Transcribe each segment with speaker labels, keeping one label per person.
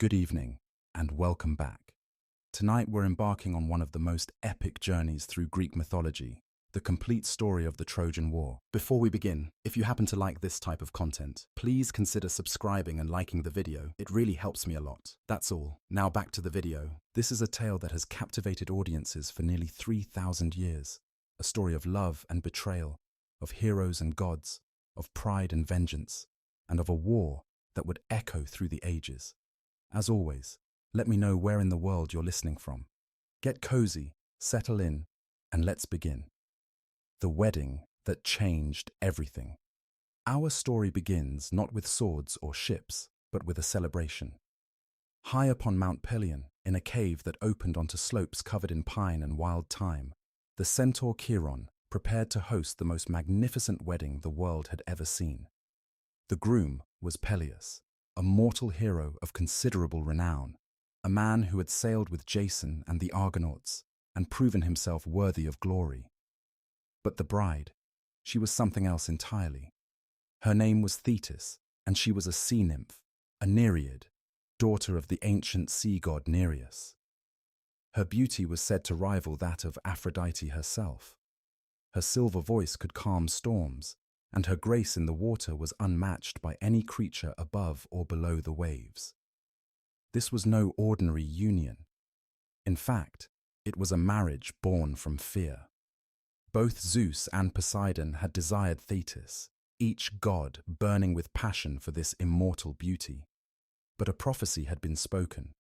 Speaker 1: Good evening, and welcome back. Tonight we're embarking on one of the most epic journeys through Greek mythology, the complete story of the Trojan War. Before we begin, if you happen to like this type of content, please consider subscribing and liking the video. It really helps me a lot. That's all. Now back to the video. This is a tale that has captivated audiences for nearly 3,000 years. A story of love and betrayal, of heroes and gods, of pride and vengeance, and of a war that would echo through the ages. As always, let me know where in the world you're listening from. Get cozy, settle in, and let's begin. The wedding that changed everything. Our story begins not with swords or ships, but with a celebration. High upon Mount Pelion, in a cave that opened onto slopes covered in pine and wild thyme, the centaur Chiron prepared to host the most magnificent wedding the world had ever seen. The groom was Peleus, a mortal hero of considerable renown, a man who had sailed with Jason and the Argonauts and proven himself worthy of glory. But the bride, she was something else entirely. Her name was Thetis, and she was a sea nymph, a Nereid, daughter of the ancient sea god Nereus. Her beauty was said to rival that of Aphrodite herself. Her silver voice could calm storms, and her grace in the water was unmatched by any creature above or below the waves. This was no ordinary union. In fact, it was a marriage born from fear. Both Zeus and Poseidon had desired Thetis, each god burning with passion for this immortal beauty. But a prophecy had been spoken,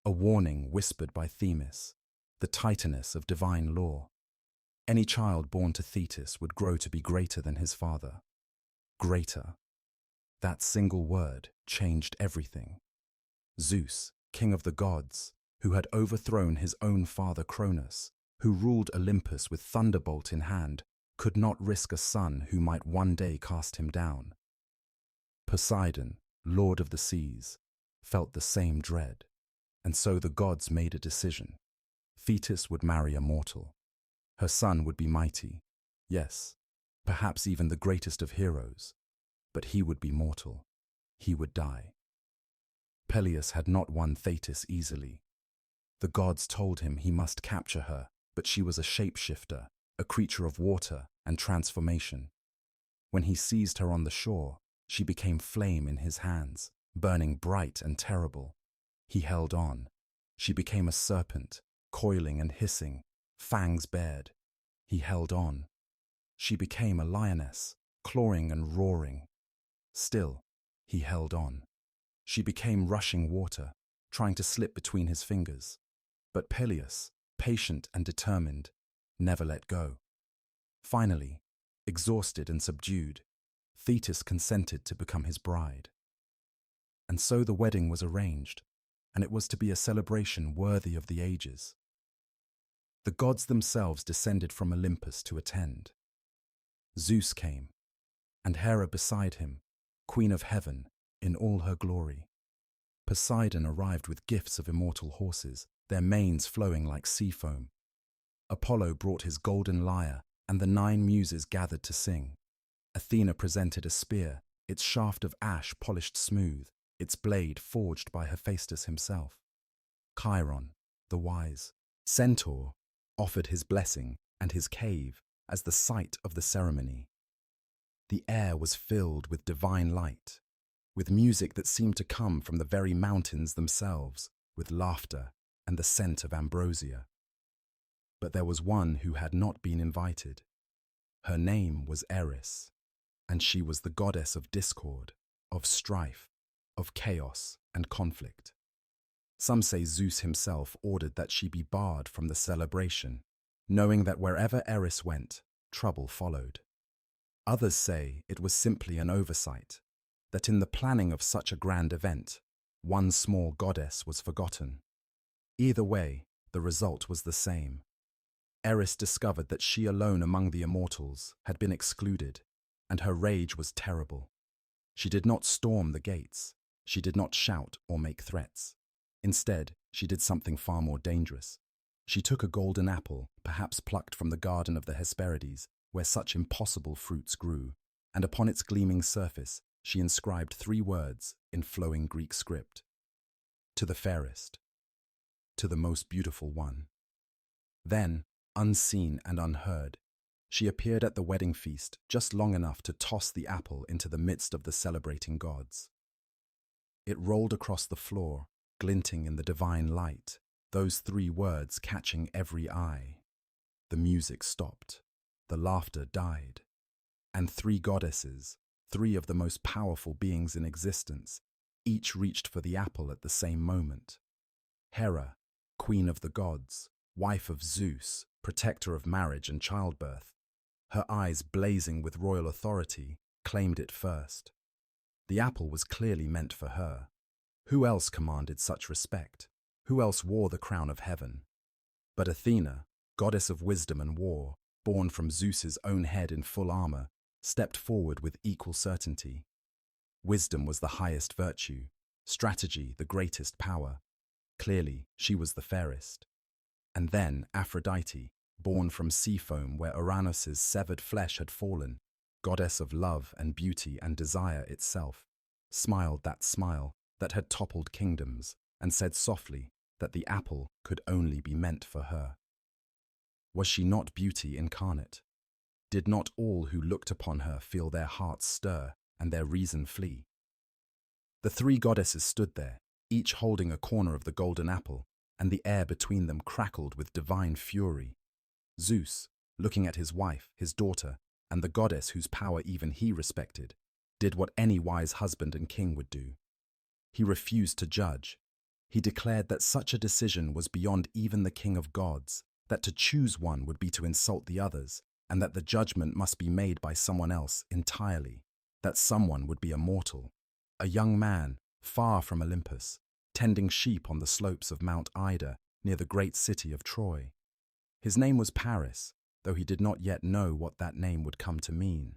Speaker 1: a warning whispered by Themis, the Titaness of divine law. Any child born to Thetis would grow to be greater than his father. Greater. That single word changed everything. Zeus, king of the gods, who had overthrown his own father Cronus, who ruled Olympus with thunderbolt in hand, could not risk a son who might one day cast him down. Poseidon, lord of the seas, felt the same dread, and so the gods made a decision. Thetis would marry a mortal. Her son would be mighty, yes, perhaps even the greatest of heroes, but he would be mortal. He would die. Peleus had not won Thetis easily. The gods told him he must capture her, but she was a shapeshifter, a creature of water and transformation. When he seized her on the shore, she became flame in his hands, burning bright and terrible. He held on. She became a serpent, coiling and hissing, fangs bared. He held on. She became a lioness, clawing and roaring. Still, he held on. She became rushing water, trying to slip between his fingers. But Peleus, patient and determined, never let go. Finally, exhausted and subdued, Thetis consented to become his bride. And so the wedding was arranged, and it was to be a celebration worthy of the ages. The gods themselves descended from Olympus to attend. Zeus came, and Hera beside him, Queen of Heaven, in all her glory. Poseidon arrived with gifts of immortal horses, their manes flowing like sea foam. Apollo brought his golden lyre, and the 9 muses gathered to sing. Athena presented a spear, its shaft of ash polished smooth, its blade forged by Hephaestus himself. Chiron, the wise centaur, offered his blessing and his cave as the site of the ceremony. The air was filled with divine light, with music that seemed to come from the very mountains themselves, with laughter and the scent of ambrosia. But there was one who had not been invited. Her name was Eris, and she was the goddess of discord, of strife, of chaos and conflict. Some say Zeus himself ordered that she be barred from the celebration, knowing that wherever Eris went, trouble followed. Others say it was simply an oversight, that in the planning of such a grand event, one small goddess was forgotten. Either way, the result was the same. Eris discovered that she alone among the immortals had been excluded, and her rage was terrible. She did not storm the gates. She did not shout or make threats. Instead, she did something far more dangerous. She took a golden apple, perhaps plucked from the garden of the Hesperides, where such impossible fruits grew, and upon its gleaming surface she inscribed 3 words in flowing Greek script: to the fairest, to the most beautiful one. Then, unseen and unheard, she appeared at the wedding feast just long enough to toss the apple into the midst of the celebrating gods. It rolled across the floor, glinting in the divine light, those three words catching every eye. The music stopped, the laughter died, and three goddesses, three of the most powerful beings in existence, each reached for the apple at the same moment. Hera, queen of the gods, wife of Zeus, protector of marriage and childbirth, her eyes blazing with royal authority, claimed it first. The apple was clearly meant for her. Who else commanded such respect? Who else wore the crown of heaven? But Athena, goddess of wisdom and war, born from Zeus's own head in full armor, stepped forward with equal certainty. Wisdom was the highest virtue, strategy the greatest power. Clearly, she was the fairest. And then Aphrodite, born from sea foam where Uranus's severed flesh had fallen, goddess of love and beauty and desire itself, smiled that smile that had toppled kingdoms and said softly that the apple could only be meant for her. Was she not beauty incarnate? Did not all who looked upon her feel their hearts stir and their reason flee? The three goddesses stood there, each holding a corner of the golden apple, and the air between them crackled with divine fury. Zeus, looking at his wife, his daughter, and the goddess whose power even he respected, did what any wise husband and king would do. He refused to judge. He declared that such a decision was beyond even the king of gods, that to choose one would be to insult the others, and that the judgment must be made by someone else entirely, that someone would be a mortal, a young man, far from Olympus, tending sheep on the slopes of Mount Ida near the great city of Troy. His name was Paris, though he did not yet know what that name would come to mean.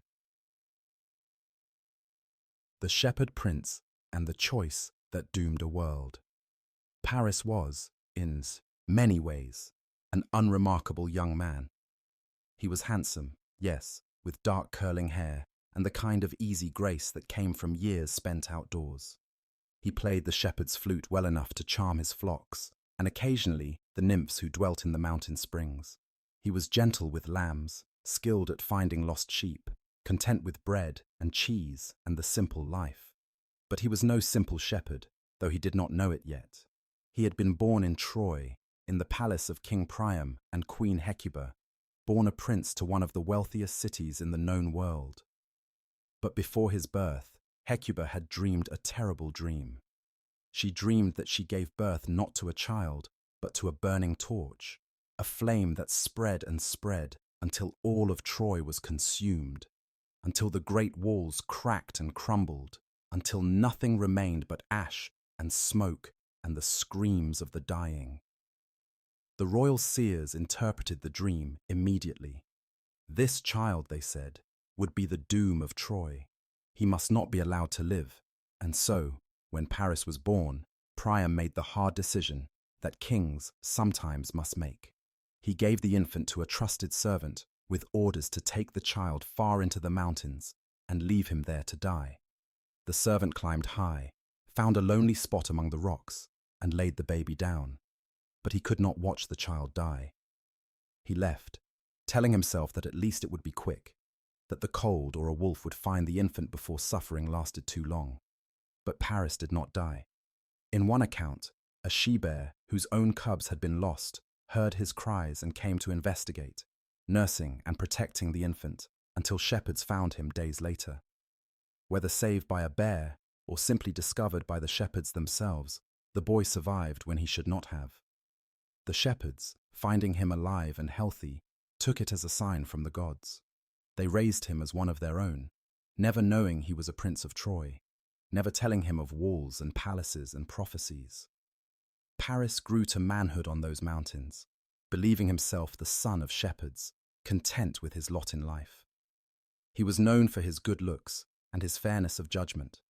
Speaker 1: The shepherd prince and the choice that doomed a world. Paris was, in many ways, an unremarkable young man. He was handsome, yes, with dark curling hair and the kind of easy grace that came from years spent outdoors. He played the shepherd's flute well enough to charm his flocks, and occasionally the nymphs who dwelt in the mountain springs. He was gentle with lambs, skilled at finding lost sheep, content with bread and cheese and the simple life. But he was no simple shepherd, though he did not know it yet. He had been born in Troy, in the palace of King Priam and Queen Hecuba, born a prince to one of the wealthiest cities in the known world. But before his birth, Hecuba had dreamed a terrible dream. She dreamed that she gave birth not to a child, but to a burning torch, a flame that spread and spread until all of Troy was consumed, until the great walls cracked and crumbled, until nothing remained but ash and smoke and the screams of the dying. The royal seers interpreted the dream immediately. This child, they said, would be the doom of Troy. He must not be allowed to live, and so, when Paris was born, Priam made the hard decision that kings sometimes must make. He gave the infant to a trusted servant with orders to take the child far into the mountains and leave him there to die. The servant climbed high, found a lonely spot among the rocks, and laid the baby down. But he could not watch the child die. He left, telling himself that at least it would be quick, that the cold or a wolf would find the infant before suffering lasted too long. But Paris did not die. In one account, a she-bear whose own cubs had been lost heard his cries and came to investigate, nursing and protecting the infant until shepherds found him days later. Whether saved by a bear or simply discovered by the shepherds themselves, the boy survived when he should not have. The shepherds, finding him alive and healthy, took it as a sign from the gods. They raised him as one of their own, never knowing he was a prince of Troy, never telling him of walls and palaces and prophecies. Paris grew to manhood on those mountains, believing himself the son of shepherds, content with his lot in life. He was known for his good looks and his fairness of judgment.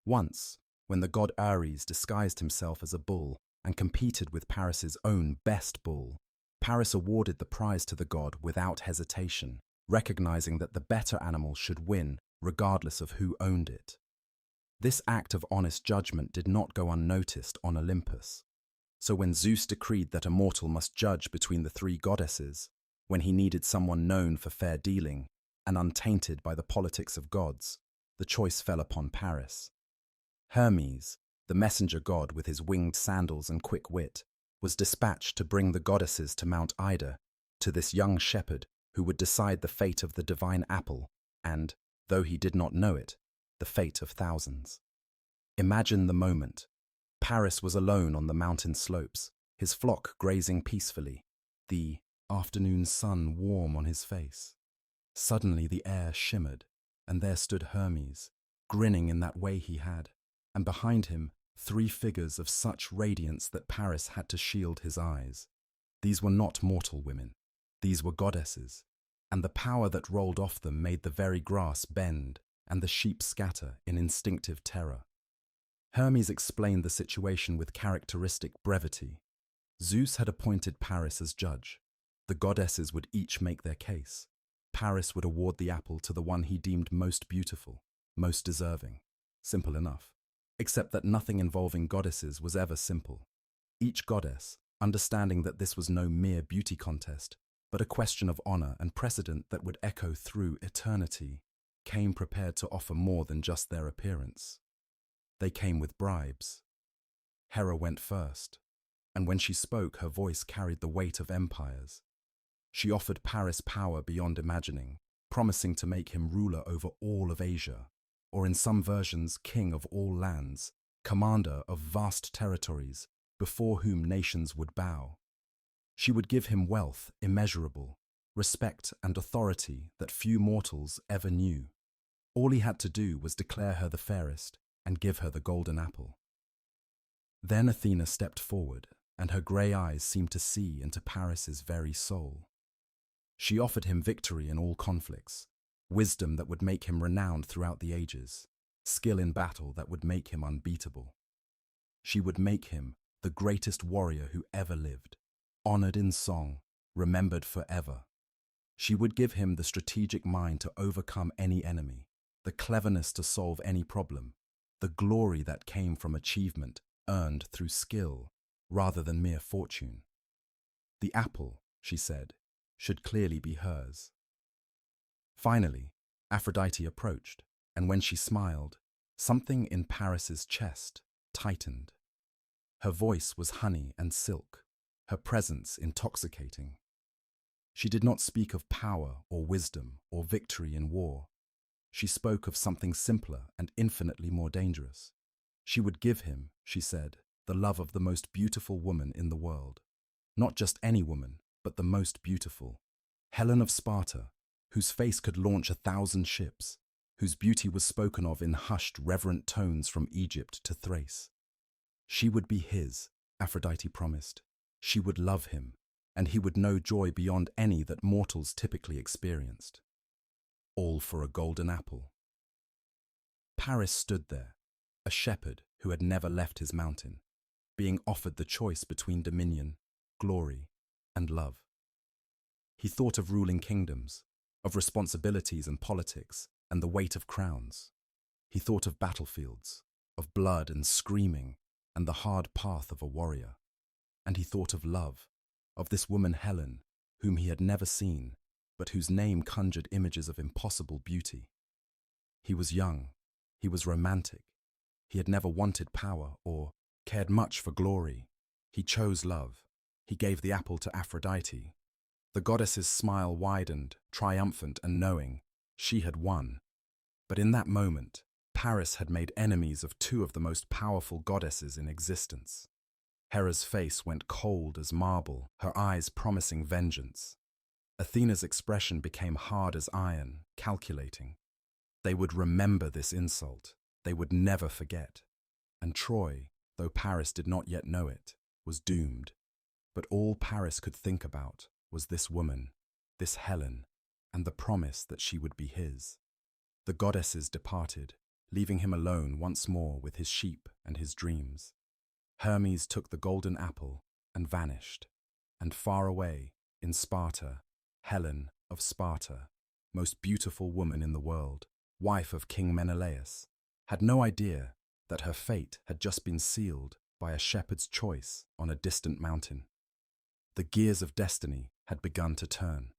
Speaker 1: Once, when the god Eris disguised himself as a bull and competed with Paris's own best bull, Paris awarded the prize to the god without hesitation, recognizing that the better animal should win regardless of who owned it. This act of honest judgment did not go unnoticed on Olympus. So when Zeus decreed that a mortal must judge between the three goddesses, when he needed someone known for fair dealing and untainted by the politics of gods, the choice fell upon Paris. Hermes, the messenger god with his winged sandals and quick wit, was dispatched to bring the goddesses to Mount Ida, to this young shepherd who would decide the fate of the divine apple and, though he did not know it, the fate of thousands. Imagine the moment. Paris was alone on the mountain slopes, his flock grazing peacefully, the afternoon sun warm on his face. Suddenly the air shimmered, and there stood Hermes, grinning in that way he had, and behind him 3 figures of such radiance that Paris had to shield his eyes. These were not mortal women. These were goddesses, and the power that rolled off them made the very grass bend and the sheep scatter in instinctive terror. Hermes explained the situation with characteristic brevity. Zeus had appointed Paris as judge. The goddesses would each make their case. Paris would award the apple to the one he deemed most beautiful, most deserving. Simple enough. Except that nothing involving goddesses was ever simple. Each goddess, understanding that this was no mere beauty contest, but a question of honor and precedent that would echo through eternity, came prepared to offer more than just their appearance. They came with bribes. Hera went first, and when she spoke, her voice carried the weight of empires. She offered Paris power beyond imagining, promising to make him ruler over all of Asia, or in some versions, king of all lands, commander of vast territories, before whom nations would bow. She would give him wealth immeasurable, respect and authority that few mortals ever knew. All he had to do was declare her the fairest and give her the golden apple. Then Athena stepped forward, and her grey eyes seemed to see into Paris's very soul. She offered him victory in all conflicts, wisdom that would make him renowned throughout the ages, skill in battle that would make him unbeatable. She would make him the greatest warrior who ever lived, honored in song, remembered forever. She would give him the strategic mind to overcome any enemy, the cleverness to solve any problem, the glory that came from achievement earned through skill rather than mere fortune. The apple, she said, should clearly be hers. Finally, Aphrodite approached, and when she smiled, something in Paris's chest tightened. Her voice was honey and silk, her presence intoxicating. She did not speak of power or wisdom or victory in war. She spoke of something simpler and infinitely more dangerous. She would give him, she said, the love of the most beautiful woman in the world. Not just any woman, but the most beautiful. Helen of Sparta, whose face could launch 1,000 ships, whose beauty was spoken of in hushed, reverent tones from Egypt to Thrace. She would be his, Aphrodite promised. She would love him, and he would know joy beyond any that mortals typically experienced. All for a golden apple. Paris stood there, a shepherd who had never left his mountain, being offered the choice between dominion, glory, and love. He thought of ruling kingdoms, of responsibilities and politics, and the weight of crowns. He thought of battlefields, of blood and screaming, and the hard path of a warrior. And he thought of love, of this woman Helen, whom he had never seen, but whose name conjured images of impossible beauty. He was young, he was romantic, he had never wanted power or cared much for glory. He chose love. He gave the apple to Aphrodite. The goddess's smile widened, triumphant and knowing. She had won. But in that moment, Paris had made enemies of 2 of the most powerful goddesses in existence. Hera's face went cold as marble, her eyes promising vengeance. Athena's expression became hard as iron, calculating. They would remember this insult. They would never forget. And Troy, though Paris did not yet know it, was doomed. But all Paris could think about was this woman, this Helen, and the promise that she would be his. The goddesses departed, leaving him alone once more with his sheep and his dreams. Hermes took the golden apple and vanished, and far away, in Sparta, Helen of Sparta, most beautiful woman in the world, wife of King Menelaus, had no idea that her fate had just been sealed by a shepherd's choice on a distant mountain. The gears of destiny had begun to turn.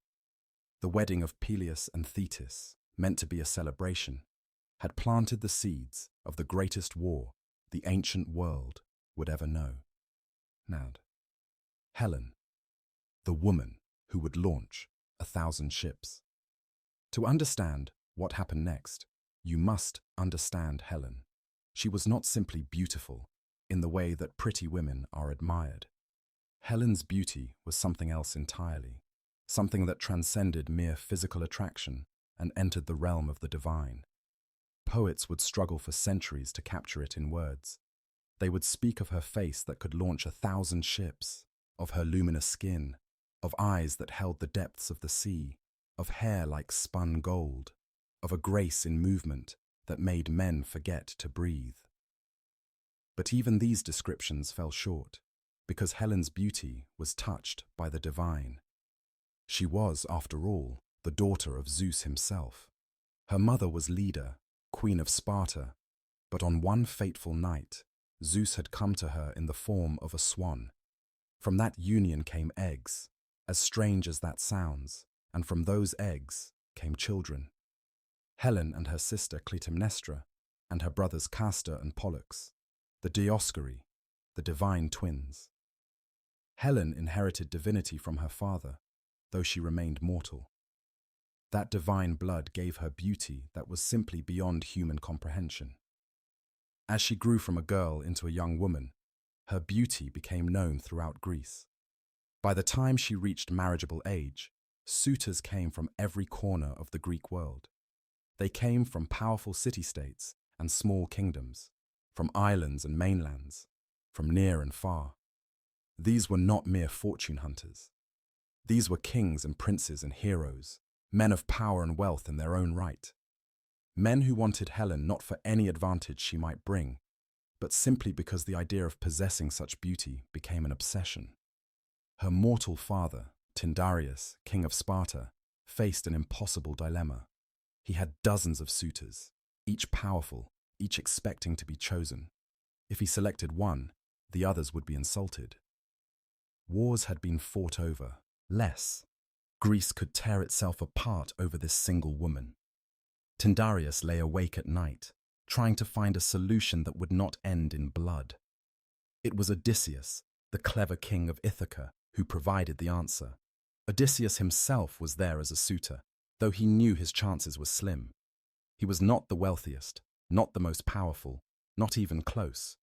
Speaker 1: The wedding of Peleus and Thetis, meant to be a celebration, had planted the seeds of the greatest war the ancient world would ever know. Now, Helen, the woman who would launch 1,000 ships. To understand what happened next, you must understand Helen. She was not simply beautiful in the way that pretty women are admired. Helen's beauty was something else entirely, something that transcended mere physical attraction and entered the realm of the divine. Poets would struggle for centuries to capture it in words. They would speak of her face that could launch 1,000 ships, of her luminous skin, of eyes that held the depths of the sea, of hair like spun gold, of a grace in movement that made men forget to breathe. But even these descriptions fell short, because Helen's beauty was touched by the divine. She was, after all, the daughter of Zeus himself. Her mother was Leda, queen of Sparta, but on one fateful night, Zeus had come to her in the form of a swan. From that union came eggs, as strange as that sounds, and from those eggs came children. Helen and her sister Clytemnestra, and her brothers Castor and Pollux, the Dioscuri, the divine twins. Helen inherited divinity from her father, though she remained mortal. That divine blood gave her beauty that was simply beyond human comprehension. As she grew from a girl into a young woman, her beauty became known throughout Greece. By the time she reached marriageable age, suitors came from every corner of the Greek world. They came from powerful city-states and small kingdoms, from islands and mainlands, from near and far. These were not mere fortune hunters. These were kings and princes and heroes, men of power and wealth in their own right. Men who wanted Helen not for any advantage she might bring, but simply because the idea of possessing such beauty became an obsession. Her mortal father, Tyndareus, king of Sparta, faced an impossible dilemma. He had dozens of suitors, each powerful, each expecting to be chosen. If he selected one, the others would be insulted. Wars had been fought over, less. Greece could tear itself apart over this single woman. Tyndareus lay awake at night, trying to find a solution that would not end in blood. It was Odysseus, the clever king of Ithaca, who provided the answer. Odysseus himself was there as a suitor, though he knew his chances were slim. He was not the wealthiest, not the most powerful, not even close.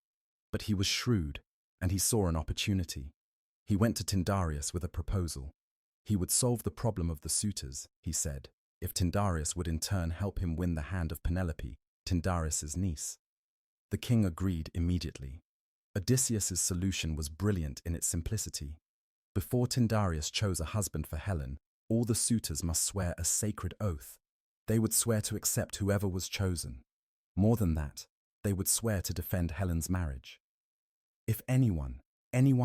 Speaker 1: But he was shrewd, and he saw an opportunity. He went to Tyndareus with a proposal. He would solve the problem of the suitors, he said, if Tyndareus would in turn help him win the hand of Penelope, Tyndareus's niece. The king agreed immediately. Odysseus's solution was brilliant in its simplicity. Before Tyndareus chose a husband for Helen, all the suitors must swear a sacred oath. They would swear to accept whoever was chosen. More than that, they would swear to defend Helen's marriage. If anyone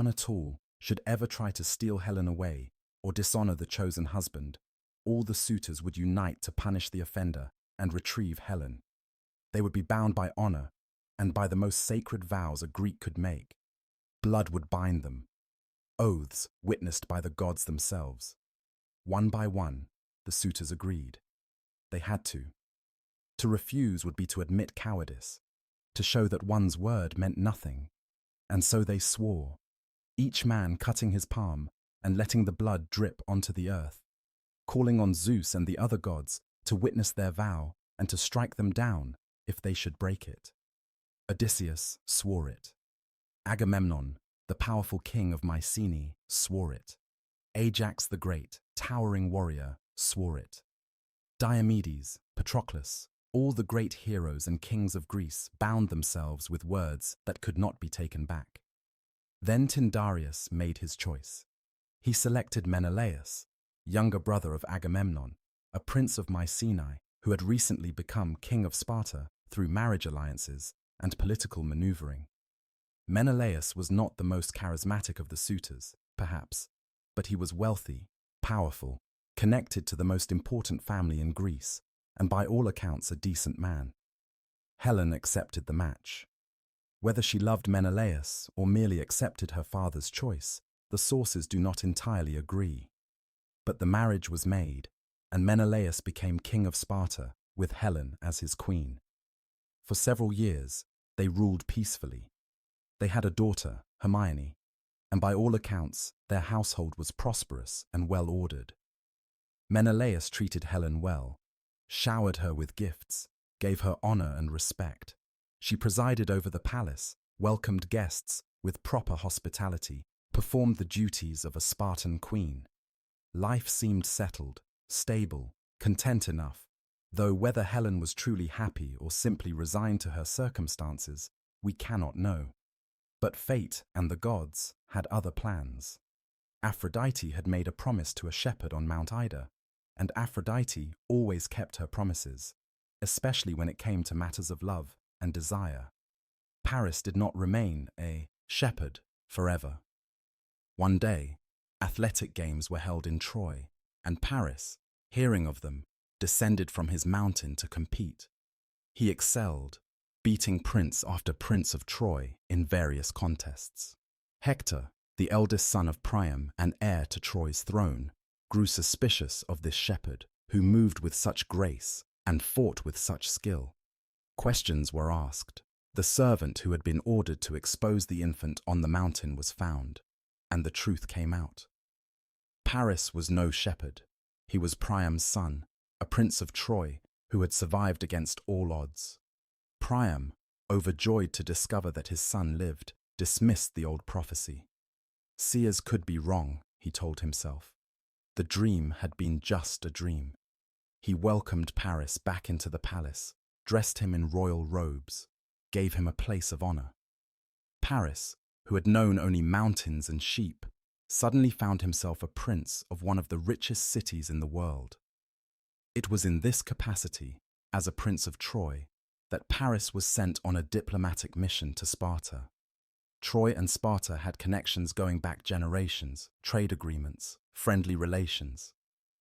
Speaker 1: at all, should ever try to steal Helen away or dishonor the chosen husband, all the suitors would unite to punish the offender and retrieve Helen. They would be bound by honor and by the most sacred vows a Greek could make. Blood would bind them, oaths witnessed by the gods themselves. One by one, the suitors agreed. They had to. To refuse would be to admit cowardice, to show that one's word meant nothing. And so they swore, each man cutting his palm and letting the blood drip onto the earth, calling on Zeus and the other gods to witness their vow and to strike them down if they should break it. Odysseus swore it. Agamemnon, the powerful king of Mycenae, swore it. Ajax the great, towering warrior, swore it. Diomedes, Patroclus, all the great heroes and kings of Greece bound themselves with words that could not be taken back. Then Tyndareus made his choice. He selected Menelaus, younger brother of Agamemnon, a prince of Mycenae who had recently become king of Sparta through marriage alliances and political maneuvering. Menelaus was not the most charismatic of the suitors, perhaps, but he was wealthy, powerful, connected to the most important family in Greece, and by all accounts a decent man. Helen accepted the match. Whether she loved Menelaus or merely accepted her father's choice, the sources do not entirely agree. But the marriage was made, and Menelaus became king of Sparta, with Helen as his queen. For several years, they ruled peacefully. They had a daughter, Hermione, and by all accounts, their household was prosperous and well-ordered. Menelaus treated Helen well, showered her with gifts, gave her honor and respect. She presided over the palace, welcomed guests with proper hospitality, performed the duties of a Spartan queen. Life seemed settled, stable, content enough, though whether Helen was truly happy or simply resigned to her circumstances, we cannot know. But fate and the gods had other plans. Aphrodite had made a promise to a shepherd on Mount Ida, and Aphrodite always kept her promises, especially when it came to matters of love and desire. Paris did not remain a shepherd forever. One day, athletic games were held in Troy, and Paris, hearing of them, descended from his mountain to compete. He excelled, beating prince after prince of Troy in various contests. Hector, the eldest son of Priam and heir to Troy's throne, grew suspicious of this shepherd who moved with such grace and fought with such skill. Questions were asked. The servant who had been ordered to expose the infant on the mountain was found, and the truth came out. Paris was no shepherd. He was Priam's son, a prince of Troy who had survived against all odds. Priam, overjoyed to discover that his son lived, dismissed the old prophecy. Seers could be wrong, he told himself. The dream had been just a dream. He welcomed Paris back into the palace, dressed him in royal robes, gave him a place of honor. Paris, who had known only mountains and sheep, suddenly found himself a prince of one of the richest cities in the world. It was in this capacity, as a prince of Troy, that Paris was sent on a diplomatic mission to Sparta. Troy and Sparta had connections going back generations, trade agreements, friendly relations.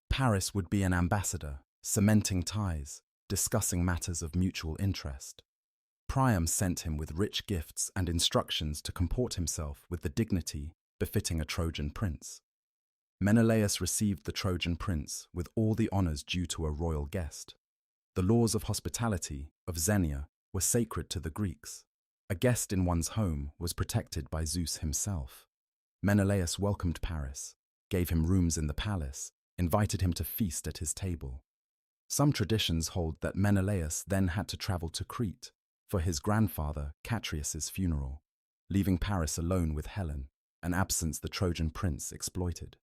Speaker 1: Paris would be an ambassador, cementing ties, discussing matters of mutual interest. Priam sent him with rich gifts and instructions to comport himself with the dignity befitting a Trojan prince. Menelaus received the Trojan prince with all the honors due to a royal guest. The laws of hospitality of Xenia were sacred to the Greeks. A guest in one's home was protected by Zeus himself. Menelaus welcomed Paris, gave him rooms in the palace, invited him to feast at his table. Some traditions hold that Menelaus then had to travel to Crete for his grandfather Catreus's funeral, leaving Paris alone with Helen, an absence the Trojan prince exploited.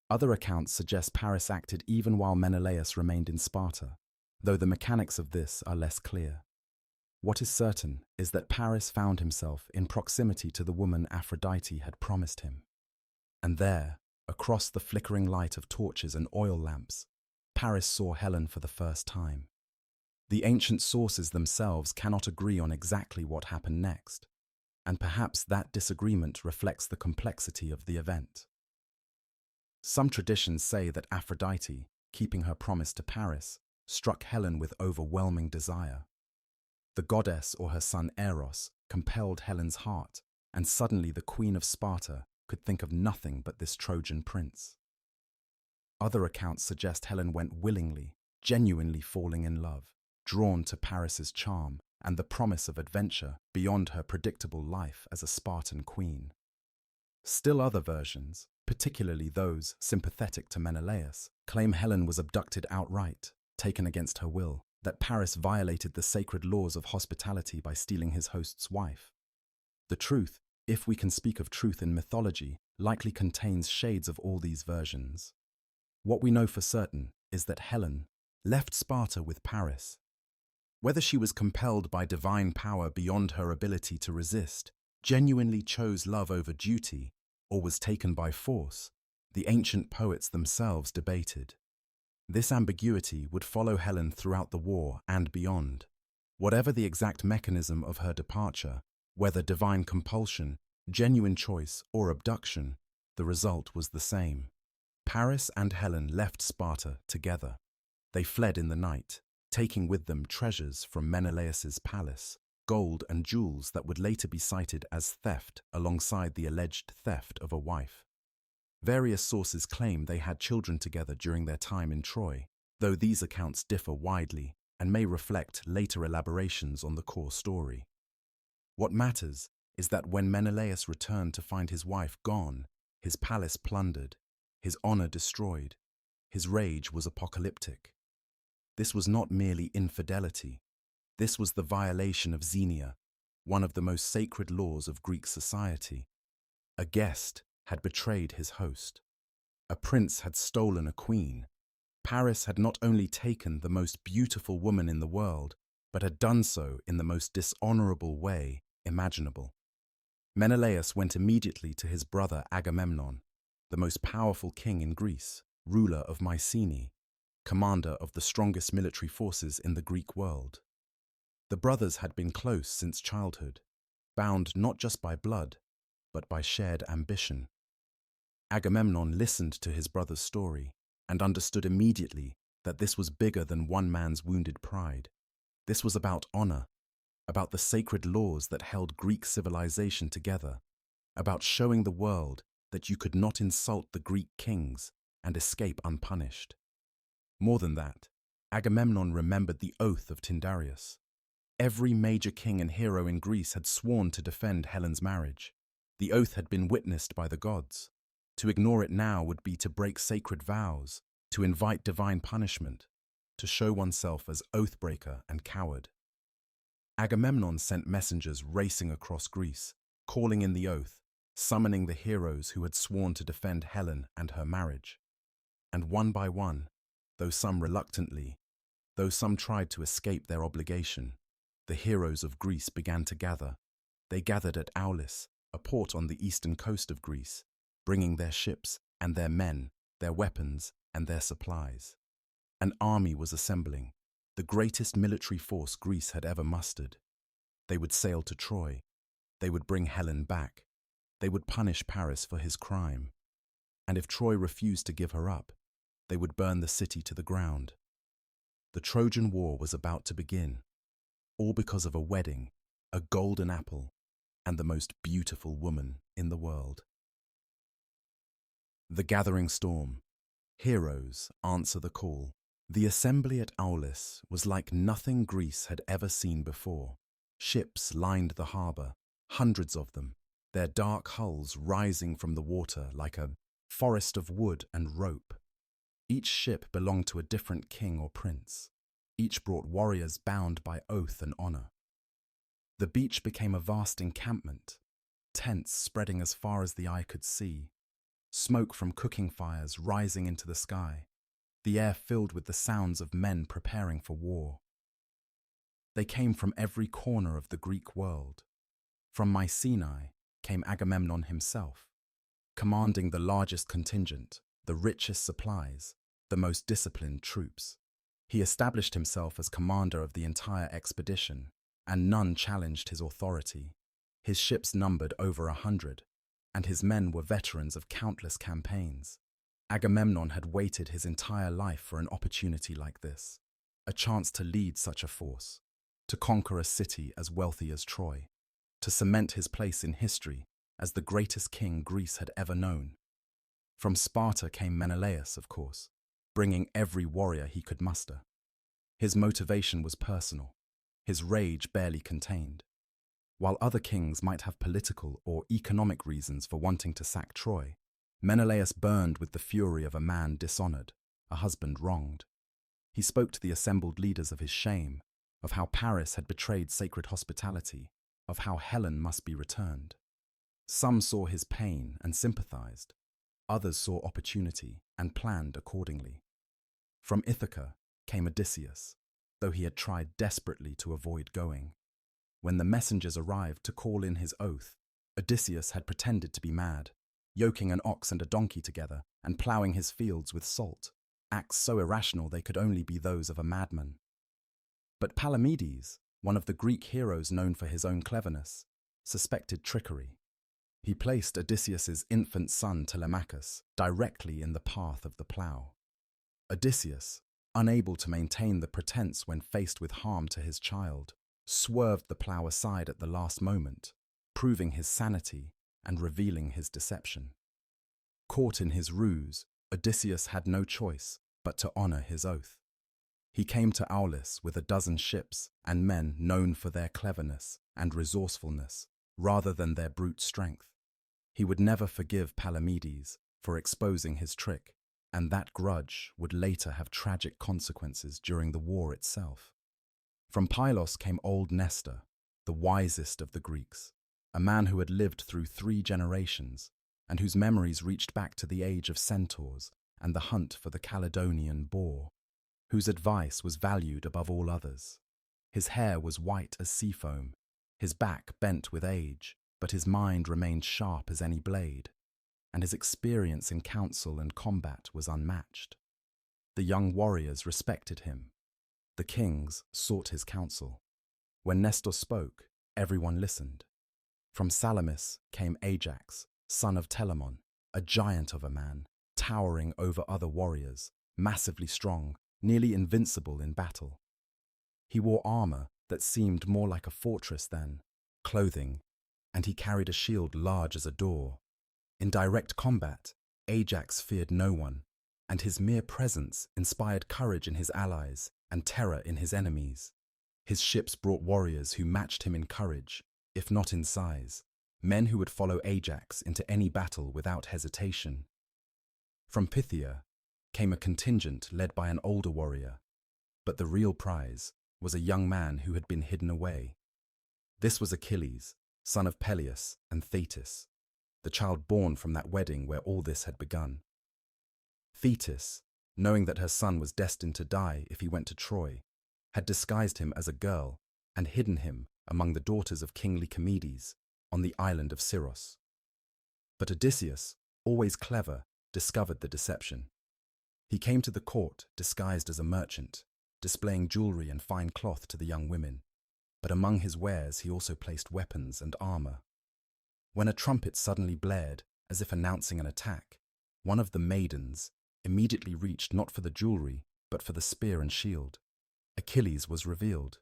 Speaker 1: Other accounts suggest Paris acted even while Menelaus remained in Sparta, though the mechanics of this are less clear. What is certain is that Paris found himself in proximity to the woman Aphrodite had promised him. And there, across the flickering light of torches and oil lamps, Paris saw Helen for the first time. The ancient sources themselves cannot agree on exactly what happened next, and perhaps that disagreement reflects the complexity of the event. Some traditions say that Aphrodite, keeping her promise to Paris, struck Helen with overwhelming desire. The goddess or her son Eros compelled Helen's heart, and suddenly the queen of Sparta could think of nothing but this Trojan prince. Other accounts suggest Helen went willingly, genuinely falling in love, drawn to Paris's charm and the promise of adventure beyond her predictable life as a Spartan queen. Still other versions, particularly those sympathetic to Menelaus, claim Helen was abducted outright, taken against her will, that Paris violated the sacred laws of hospitality by stealing his host's wife. The truth, if we can speak of truth in mythology, likely contains shades of all these versions. What we know for certain is that Helen left Sparta with Paris. Whether she was compelled by divine power beyond her ability to resist, genuinely chose love over duty, or was taken by force, the ancient poets themselves debated. This ambiguity would follow Helen throughout the war and beyond. Whatever the exact mechanism of her departure, whether divine compulsion, genuine choice, or abduction, the result was the same. Paris and Helen left Sparta together. They fled in the night, taking with them treasures from Menelaus's palace, gold and jewels that would later be cited as theft alongside the alleged theft of a wife. Various sources claim they had children together during their time in Troy, though these accounts differ widely and may reflect later elaborations on the core story. What matters is that when Menelaus returned to find his wife gone, his palace plundered, his honor destroyed, his rage was apocalyptic. This was not merely infidelity. This was the violation of Xenia, one of the most sacred laws of Greek society. A guest had betrayed his host. A prince had stolen a queen. Paris had not only taken the most beautiful woman in the world, but had done so in the most dishonorable way imaginable. Menelaus went immediately to his brother Agamemnon, the most powerful king in Greece, ruler of Mycenae, commander of the strongest military forces in the Greek world. The brothers had been close since childhood, bound not just by blood, but by shared ambition. Agamemnon listened to his brother's story and understood immediately that this was bigger than one man's wounded pride. This was about honor, about the sacred laws that held Greek civilization together, about showing the world that you could not insult the Greek kings and escape unpunished. More than that, Agamemnon remembered the Oath of Tyndareus. Every major king and hero in Greece had sworn to defend Helen's marriage. The oath had been witnessed by the gods. To ignore it now would be to break sacred vows, to invite divine punishment, to show oneself as oathbreaker and coward. Agamemnon sent messengers racing across Greece, calling in the oath, summoning the heroes who had sworn to defend Helen and her marriage. And one by one, though some reluctantly, though some tried to escape their obligation, the heroes of Greece began to gather. They gathered at Aulis, a port on the eastern coast of Greece, bringing their ships and their men, their weapons and their supplies. An army was assembling, the greatest military force Greece had ever mustered. They would sail to Troy. They would bring Helen back. They would punish Paris for his crime. And if Troy refused to give her up, they would burn the city to the ground. The Trojan War was about to begin, all because of a wedding, a golden apple, and the most beautiful woman in the world. The gathering storm. Heroes answer the call. The assembly at Aulis was like nothing Greece had ever seen before. Ships lined the harbour, hundreds of them, their dark hulls rising from the water like a forest of wood and rope. Each ship belonged to a different king or prince. Each brought warriors bound by oath and honour. The beach became a vast encampment, tents spreading as far as the eye could see, smoke from cooking fires rising into the sky, the air filled with the sounds of men preparing for war. They came from every corner of the Greek world. From Mycenae came Agamemnon himself, commanding the largest contingent, the richest supplies, the most disciplined troops. He established himself as commander of the entire expedition, and none challenged his authority. His ships numbered over 100, and his men were veterans of countless campaigns. Agamemnon had waited his entire life for an opportunity like this, a chance to lead such a force, to conquer a city as wealthy as Troy, to cement his place in history as the greatest king Greece had ever known. From Sparta came Menelaus, of course, bringing every warrior he could muster. His motivation was personal, his rage barely contained. While other kings might have political or economic reasons for wanting to sack Troy, Menelaus burned with the fury of a man dishonored, a husband wronged. He spoke to the assembled leaders of his shame, of how Paris had betrayed sacred hospitality, of how Helen must be returned. Some saw his pain and sympathized. Others saw opportunity and planned accordingly. From Ithaca came Odysseus, though he had tried desperately to avoid going. When the messengers arrived to call in his oath, Odysseus had pretended to be mad, yoking an ox and a donkey together and ploughing his fields with salt, acts so irrational they could only be those of a madman. But Palamedes, one of the Greek heroes known for his own cleverness, suspected trickery. He placed Odysseus's infant son Telemachus directly in the path of the plough. Odysseus, unable to maintain the pretense when faced with harm to his child, swerved the plough aside at the last moment, proving his sanity and revealing his deception. Caught in his ruse, Odysseus had no choice but to honor his oath. He came to Aulis with 12 ships and men known for their cleverness and resourcefulness rather than their brute strength. He would never forgive Palamedes for exposing his trick, and that grudge would later have tragic consequences during the war itself. From Pylos came old Nestor, the wisest of the Greeks, a man who had lived through 3 generations and whose memories reached back to the age of centaurs and the hunt for the Caledonian boar, whose advice was valued above all others. His hair was white as sea foam, his back bent with age, but his mind remained sharp as any blade, and his experience in council and combat was unmatched. The young warriors respected him. The kings sought his counsel. When Nestor spoke, everyone listened. From Salamis came Ajax, son of Telamon, a giant of a man, towering over other warriors, massively strong, nearly invincible in battle. He wore armor that seemed more like a fortress than clothing, and he carried a shield large as a door. In direct combat, Ajax feared no one, and his mere presence inspired courage in his allies and terror in his enemies. His ships brought warriors who matched him in courage, if not in size, men who would follow Ajax into any battle without hesitation. From Phthia came a contingent led by an older warrior, but the real prize was a young man who had been hidden away. This was Achilles, son of Peleus and Thetis, the child born from that wedding where all this had begun. Thetis, knowing that her son was destined to die if he went to Troy, had disguised him as a girl and hidden him among the daughters of King Lycomedes on the island of Scyros. But Odysseus, always clever, discovered the deception. He came to the court disguised as a merchant, displaying jewelry and fine cloth to the young women, but among his wares he also placed weapons and armor. When a trumpet suddenly blared, as if announcing an attack, one of the maidens immediately reached not for the jewelry, but for the spear and shield. Achilles was revealed.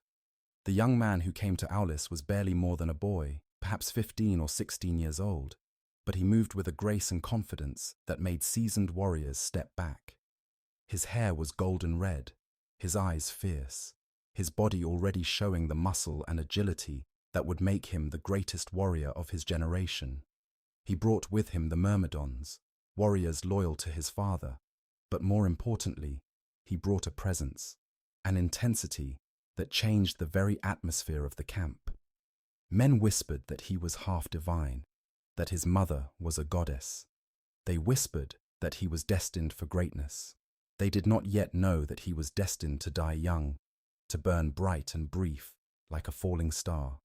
Speaker 1: The young man who came to Aulis was barely more than a boy, perhaps 15 or 16 years old, but he moved with a grace and confidence that made seasoned warriors step back. His hair was golden red, his eyes fierce, his body already showing the muscle and agility that would make him the greatest warrior of his generation. He brought with him the Myrmidons, warriors loyal to his father, but more importantly, he brought a presence, an intensity that changed the very atmosphere of the camp. Men whispered that he was half divine, that his mother was a goddess. They whispered that he was destined for greatness. They did not yet know that he was destined to die young, to burn bright and brief like a falling star.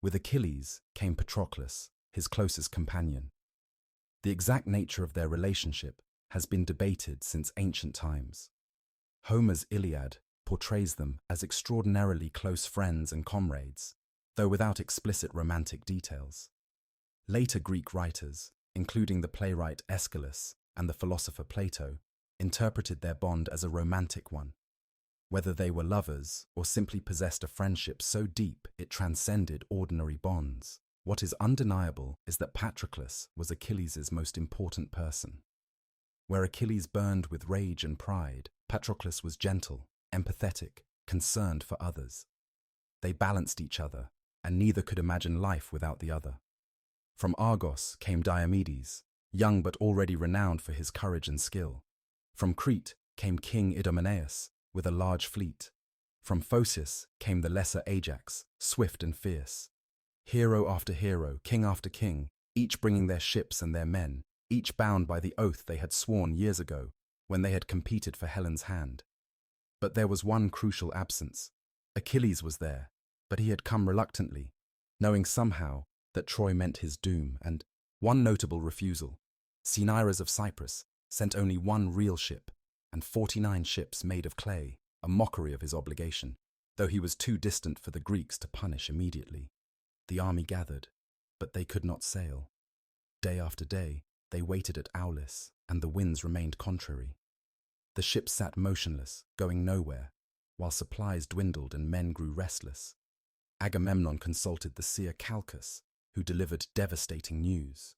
Speaker 1: With Achilles came Patroclus, his closest companion. The exact nature of their relationship has been debated since ancient times. Homer's Iliad portrays them as extraordinarily close friends and comrades, though without explicit romantic details. Later Greek writers, including the playwright Aeschylus and the philosopher Plato, interpreted their bond as a romantic one. Whether they were lovers or simply possessed a friendship so deep it transcended ordinary bonds, what is undeniable is that Patroclus was Achilles' most important person. Where Achilles burned with rage and pride, Patroclus was gentle, empathetic, concerned for others. They balanced each other, and neither could imagine life without the other. From Argos came Diomedes, young but already renowned for his courage and skill. From Crete came King Idomeneus, with a large fleet. From Phocis came the lesser Ajax, swift and fierce. Hero after hero, king after king, each bringing their ships and their men, each bound by the oath they had sworn years ago when they had competed for Helen's hand. But there was one crucial absence. Achilles was there, but he had come reluctantly, knowing somehow that Troy meant his doom, and one notable refusal. Cinyras of Cyprus sent only one real ship, and 49 ships made of clay, a mockery of his obligation, though he was too distant for the Greeks to punish immediately. The army gathered, but they could not sail. Day after day, they waited at Aulis, and the winds remained contrary. The ships sat motionless, going nowhere, while supplies dwindled and men grew restless. Agamemnon consulted the seer Calchas, who delivered devastating news.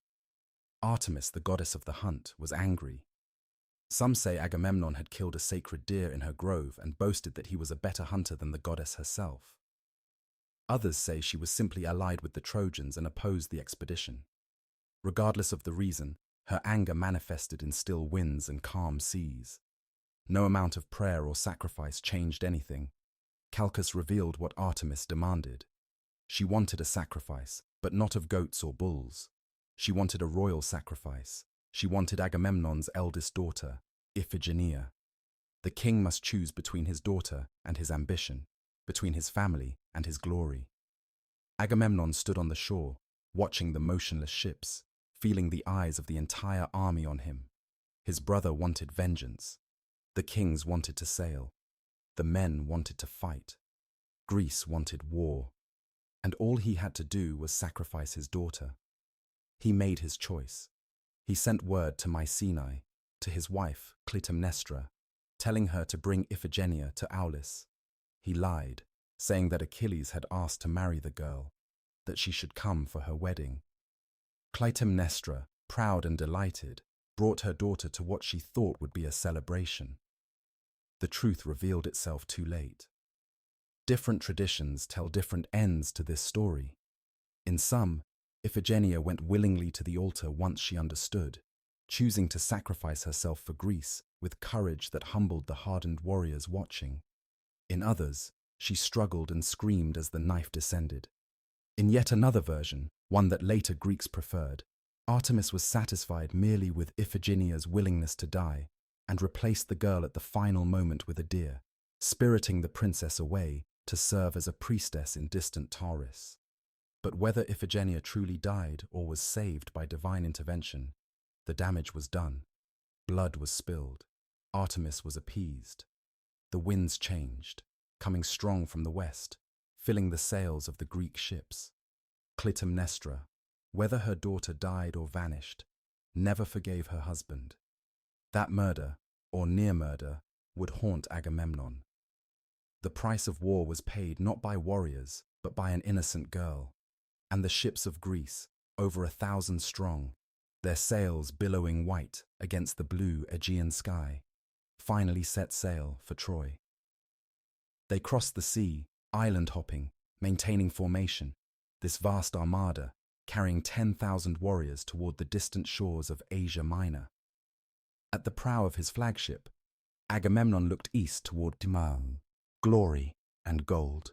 Speaker 1: Artemis, the goddess of the hunt, was angry. Some say Agamemnon had killed a sacred deer in her grove and boasted that he was a better hunter than the goddess herself. Others say she was simply allied with the Trojans and opposed the expedition. Regardless of the reason, her anger manifested in still winds and calm seas. No amount of prayer or sacrifice changed anything. Calchas revealed what Artemis demanded. She wanted a sacrifice, but not of goats or bulls. She wanted a royal sacrifice. She wanted Agamemnon's eldest daughter, Iphigenia. The king must choose between his daughter and his ambition, between his family and his glory. Agamemnon stood on the shore, watching the motionless ships, feeling the eyes of the entire army on him. His brother wanted vengeance. The kings wanted to sail. The men wanted to fight. Greece wanted war. And all he had to do was sacrifice his daughter. He made his choice. He sent word to Mycenae, to his wife, Clytemnestra, telling her to bring Iphigenia to Aulis. He lied, saying that Achilles had asked to marry the girl, that she should come for her wedding. Clytemnestra, proud and delighted, brought her daughter to what she thought would be a celebration. The truth revealed itself too late. Different traditions tell different ends to this story. In some, Iphigenia went willingly to the altar once she understood, choosing to sacrifice herself for Greece with courage that humbled the hardened warriors watching. In others, she struggled and screamed as the knife descended. In yet another version, one that later Greeks preferred, Artemis was satisfied merely with Iphigenia's willingness to die and replaced the girl at the final moment with a deer, spiriting the princess away to serve as a priestess in distant Tauris. But whether Iphigenia truly died or was saved by divine intervention, the damage was done. Blood was spilled. Artemis was appeased. The winds changed, coming strong from the west, filling the sails of the Greek ships. Clytemnestra, whether her daughter died or vanished, never forgave her husband. That murder, or near murder, would haunt Agamemnon. The price of war was paid not by warriors, but by an innocent girl. And the ships of Greece, over 1,000 strong, their sails billowing white against the blue Aegean sky, finally set sail for Troy. They crossed the sea, island hopping, maintaining formation, this vast armada, carrying 10,000 warriors toward the distant shores of Asia Minor. At the prow of his flagship, Agamemnon looked east toward Timon, glory and gold.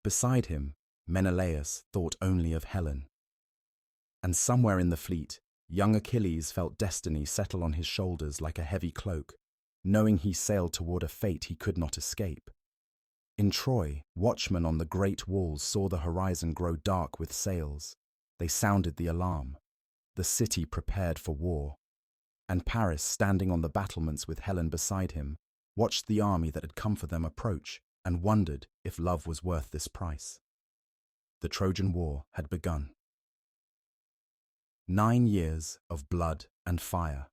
Speaker 1: Beside him, Menelaus thought only of Helen. And somewhere in the fleet, young Achilles felt destiny settle on his shoulders like a heavy cloak, knowing he sailed toward a fate he could not escape. In Troy, watchmen on the great walls saw the horizon grow dark with sails. They sounded the alarm. The city prepared for war. And Paris, standing on the battlements with Helen beside him, watched the army that had come for them approach and wondered if love was worth this price. The Trojan War had begun. 9 years of blood and fire.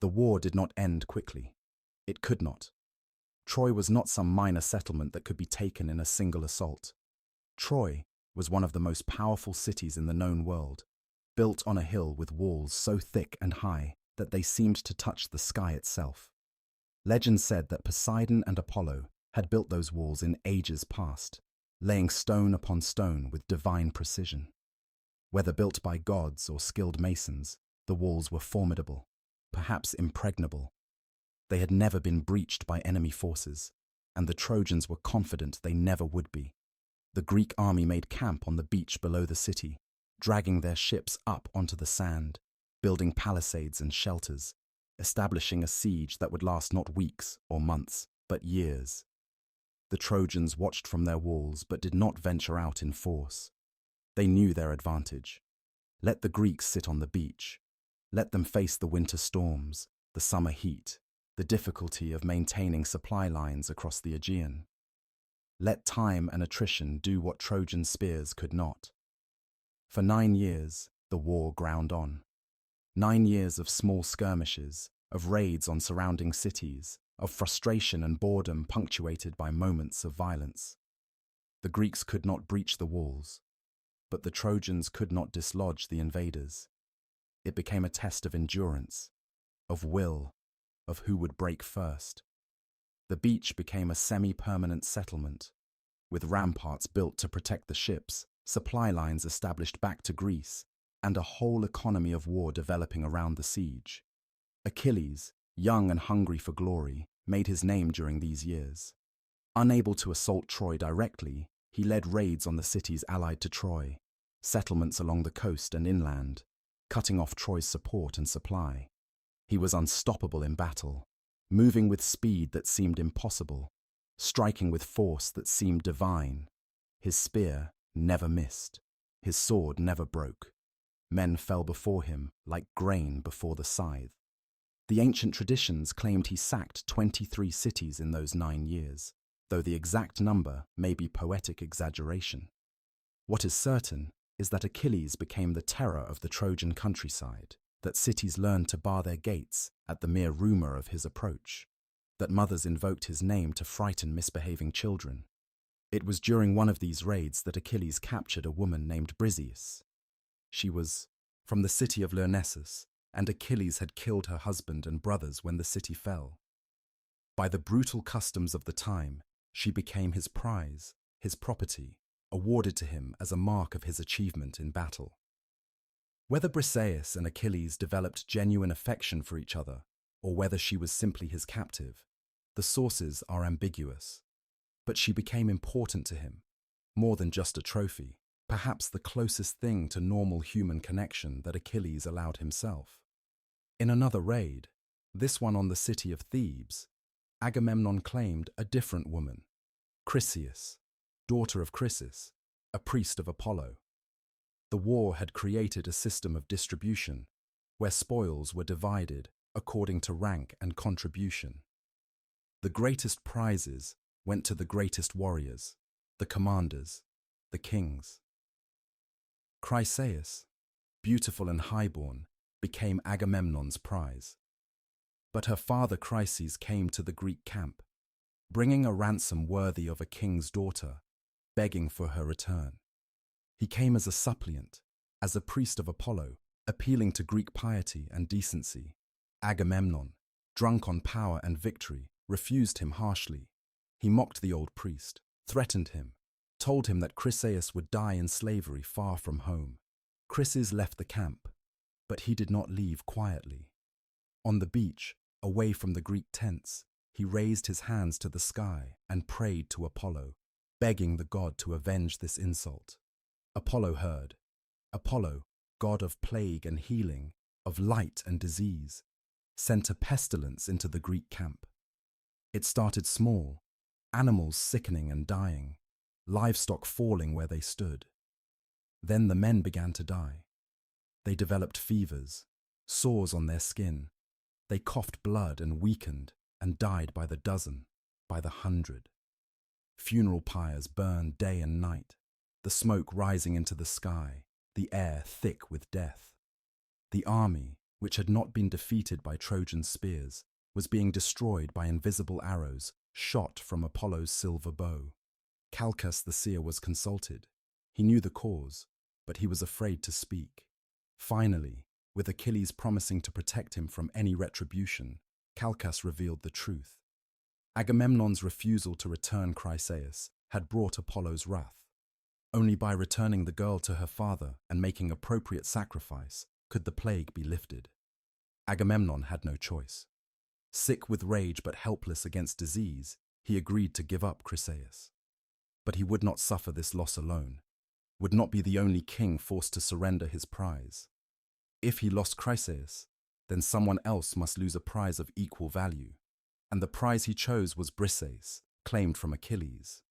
Speaker 1: The war did not end quickly. It could not. Troy was not some minor settlement that could be taken in a single assault. Troy was one of the most powerful cities in the known world, built on a hill with walls so thick and high that they seemed to touch the sky itself. Legend said that Poseidon and Apollo had built those walls in ages past, laying stone upon stone with divine precision. Whether built by gods or skilled masons, the walls were formidable, perhaps impregnable. They had never been breached by enemy forces, and the Trojans were confident they never would be. The Greek army made camp on the beach below the city, dragging their ships up onto the sand, building palisades and shelters, establishing a siege that would last not weeks or months, but years. The Trojans watched from their walls but did not venture out in force. They knew their advantage. Let the Greeks sit on the beach. Let them face the winter storms, the summer heat, the difficulty of maintaining supply lines across the Aegean. Let time and attrition do what Trojan spears could not. For 9 years, the war ground on. 9 years of small skirmishes, of raids on surrounding cities, of frustration and boredom punctuated by moments of violence. The Greeks could not breach the walls, but the Trojans could not dislodge the invaders. It became a test of endurance, of will, of who would break first. The beach became a semi-permanent settlement, with ramparts built to protect the ships, supply lines established back to Greece, and a whole economy of war developing around the siege. Achilles, young and hungry for glory, made his name during these years. Unable to assault Troy directly, he led raids on the cities allied to Troy, settlements along the coast and inland, cutting off Troy's support and supply. He was unstoppable in battle, moving with speed that seemed impossible, striking with force that seemed divine. His spear never missed, his sword never broke. Men fell before him like grain before the scythe. The ancient traditions claimed he sacked 23 cities in those 9 years, though the exact number may be poetic exaggeration. What is certain is that Achilles became the terror of the Trojan countryside, that cities learned to bar their gates at the mere rumor of his approach, that mothers invoked his name to frighten misbehaving children. It was during one of these raids that Achilles captured a woman named Briseis. She was from the city of Lyrnessus, and Achilles had killed her husband and brothers when the city fell. By the brutal customs of the time, she became his prize, his property, awarded to him as a mark of his achievement in battle. Whether Briseis and Achilles developed genuine affection for each other, or whether she was simply his captive, the sources are ambiguous. But she became important to him, more than just a trophy, perhaps the closest thing to normal human connection that Achilles allowed himself. In another raid, this one on the city of Thebes, Agamemnon claimed a different woman, Chryseis, daughter of Chrysis, a priest of Apollo. The war had created a system of distribution, where spoils were divided according to rank and contribution. The greatest prizes went to the greatest warriors, the commanders, the kings. Chryseis, beautiful and highborn, became Agamemnon's prize. But her father Chryses came to the Greek camp, bringing a ransom worthy of a king's daughter, begging for her return. He came as a suppliant, as a priest of Apollo, appealing to Greek piety and decency. Agamemnon, drunk on power and victory, refused him harshly. He mocked the old priest, threatened him, told him that Chryseis would die in slavery far from home. Chryses left the camp, but he did not leave quietly. On the beach, away from the Greek tents, he raised his hands to the sky and prayed to Apollo, begging the god to avenge this insult. Apollo heard. Apollo, god of plague and healing, of light and disease, sent a pestilence into the Greek camp. It started small, animals sickening and dying, livestock falling where they stood. Then the men began to die. They developed fevers, sores on their skin. They coughed blood and weakened and died by the dozen, by the 100. Funeral pyres burned day and night, the smoke rising into the sky, the air thick with death. The army, which had not been defeated by Trojan spears, was being destroyed by invisible arrows shot from Apollo's silver bow. Calchas the seer was consulted. He knew the cause, but he was afraid to speak. Finally, with Achilles promising to protect him from any retribution, Calchas revealed the truth. Agamemnon's refusal to return Chryseis had brought Apollo's wrath. Only by returning the girl to her father and making appropriate sacrifice could the plague be lifted. Agamemnon had no choice. Sick with rage but helpless against disease, he agreed to give up Chryseis. But he would not suffer this loss alone, would not be the only king forced to surrender his prize. If he lost Chryseis, then someone else must lose a prize of equal value, and the prize he chose was Briseis, claimed from Achilles.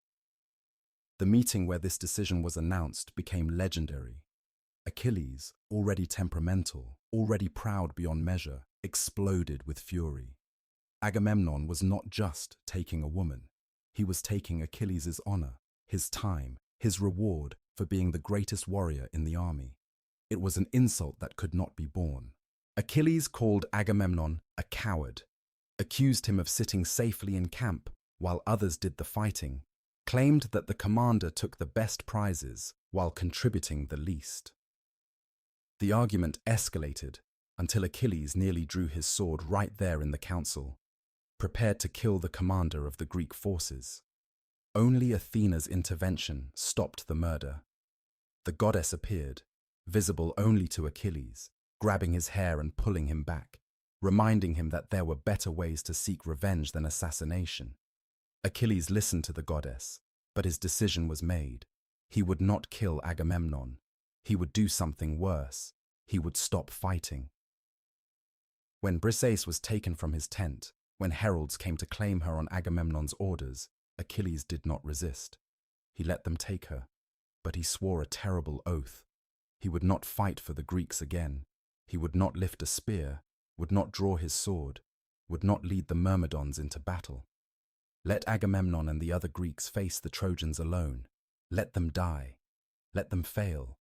Speaker 1: The meeting where this decision was announced became legendary. Achilles, already temperamental, already proud beyond measure, exploded with fury. Agamemnon was not just taking a woman. He was taking Achilles' honor, his time, his reward for being the greatest warrior in the army. It was an insult that could not be borne. Achilles called Agamemnon a coward, accused him of sitting safely in camp while others did the fighting, claimed that the commander took the best prizes while contributing the least. The argument escalated until Achilles nearly drew his sword right there in the council, prepared to kill the commander of the Greek forces. Only Athena's intervention stopped the murder. The goddess appeared, visible only to Achilles, grabbing his hair and pulling him back, reminding him that there were better ways to seek revenge than assassination. Achilles listened to the goddess, but his decision was made. He would not kill Agamemnon. He would do something worse. He would stop fighting. When Briseis was taken from his tent, when heralds came to claim her on Agamemnon's orders, Achilles did not resist. He let them take her, but he swore a terrible oath. He would not fight for the Greeks again. He would not lift a spear, would not draw his sword, would not lead the Myrmidons into battle. Let Agamemnon and the other Greeks face the Trojans alone. Let them die. Let them fail.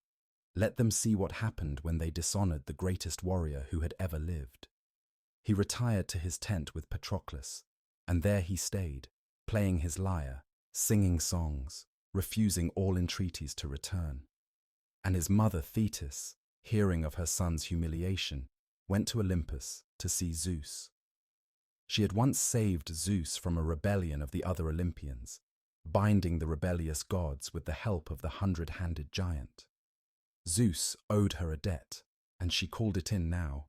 Speaker 1: Let them see what happened when they dishonored the greatest warrior who had ever lived. He retired to his tent with Patroclus, and there he stayed, playing his lyre, singing songs, refusing all entreaties to return. And his mother Thetis, hearing of her son's humiliation, went to Olympus to see Zeus. She had once saved Zeus from a rebellion of the other Olympians, binding the rebellious gods with the help of the 100-handed giant. Zeus owed her a debt, and she called it in now.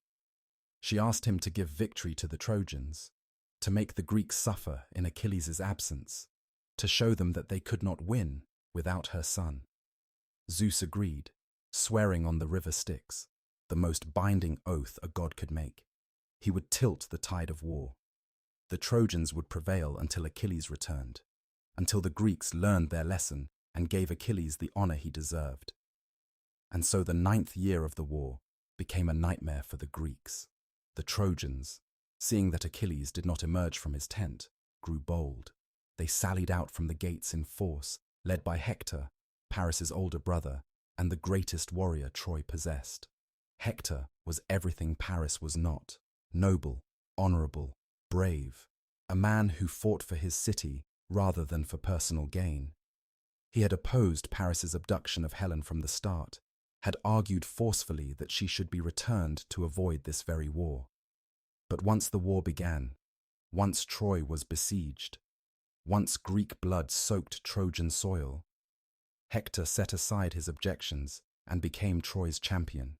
Speaker 1: She asked him to give victory to the Trojans, to make the Greeks suffer in Achilles' absence, to show them that they could not win without her son. Zeus agreed, swearing on the river Styx, the most binding oath a god could make. He would tilt the tide of war. The Trojans would prevail until Achilles returned, until the Greeks learned their lesson and gave Achilles the honor he deserved. And so the 9th year of the war became a nightmare for the Greeks. The Trojans, seeing that Achilles did not emerge from his tent, grew bold. They sallied out from the gates in force, led by Hector, Paris's older brother, and the greatest warrior Troy possessed. Hector was everything Paris was not: noble, honorable, brave, a man who fought for his city rather than for personal gain. He had opposed Paris's abduction of Helen from the start, had argued forcefully that she should be returned to avoid this very war. But once the war began, once Troy was besieged, once Greek blood soaked Trojan soil, Hector set aside his objections and became Troy's champion,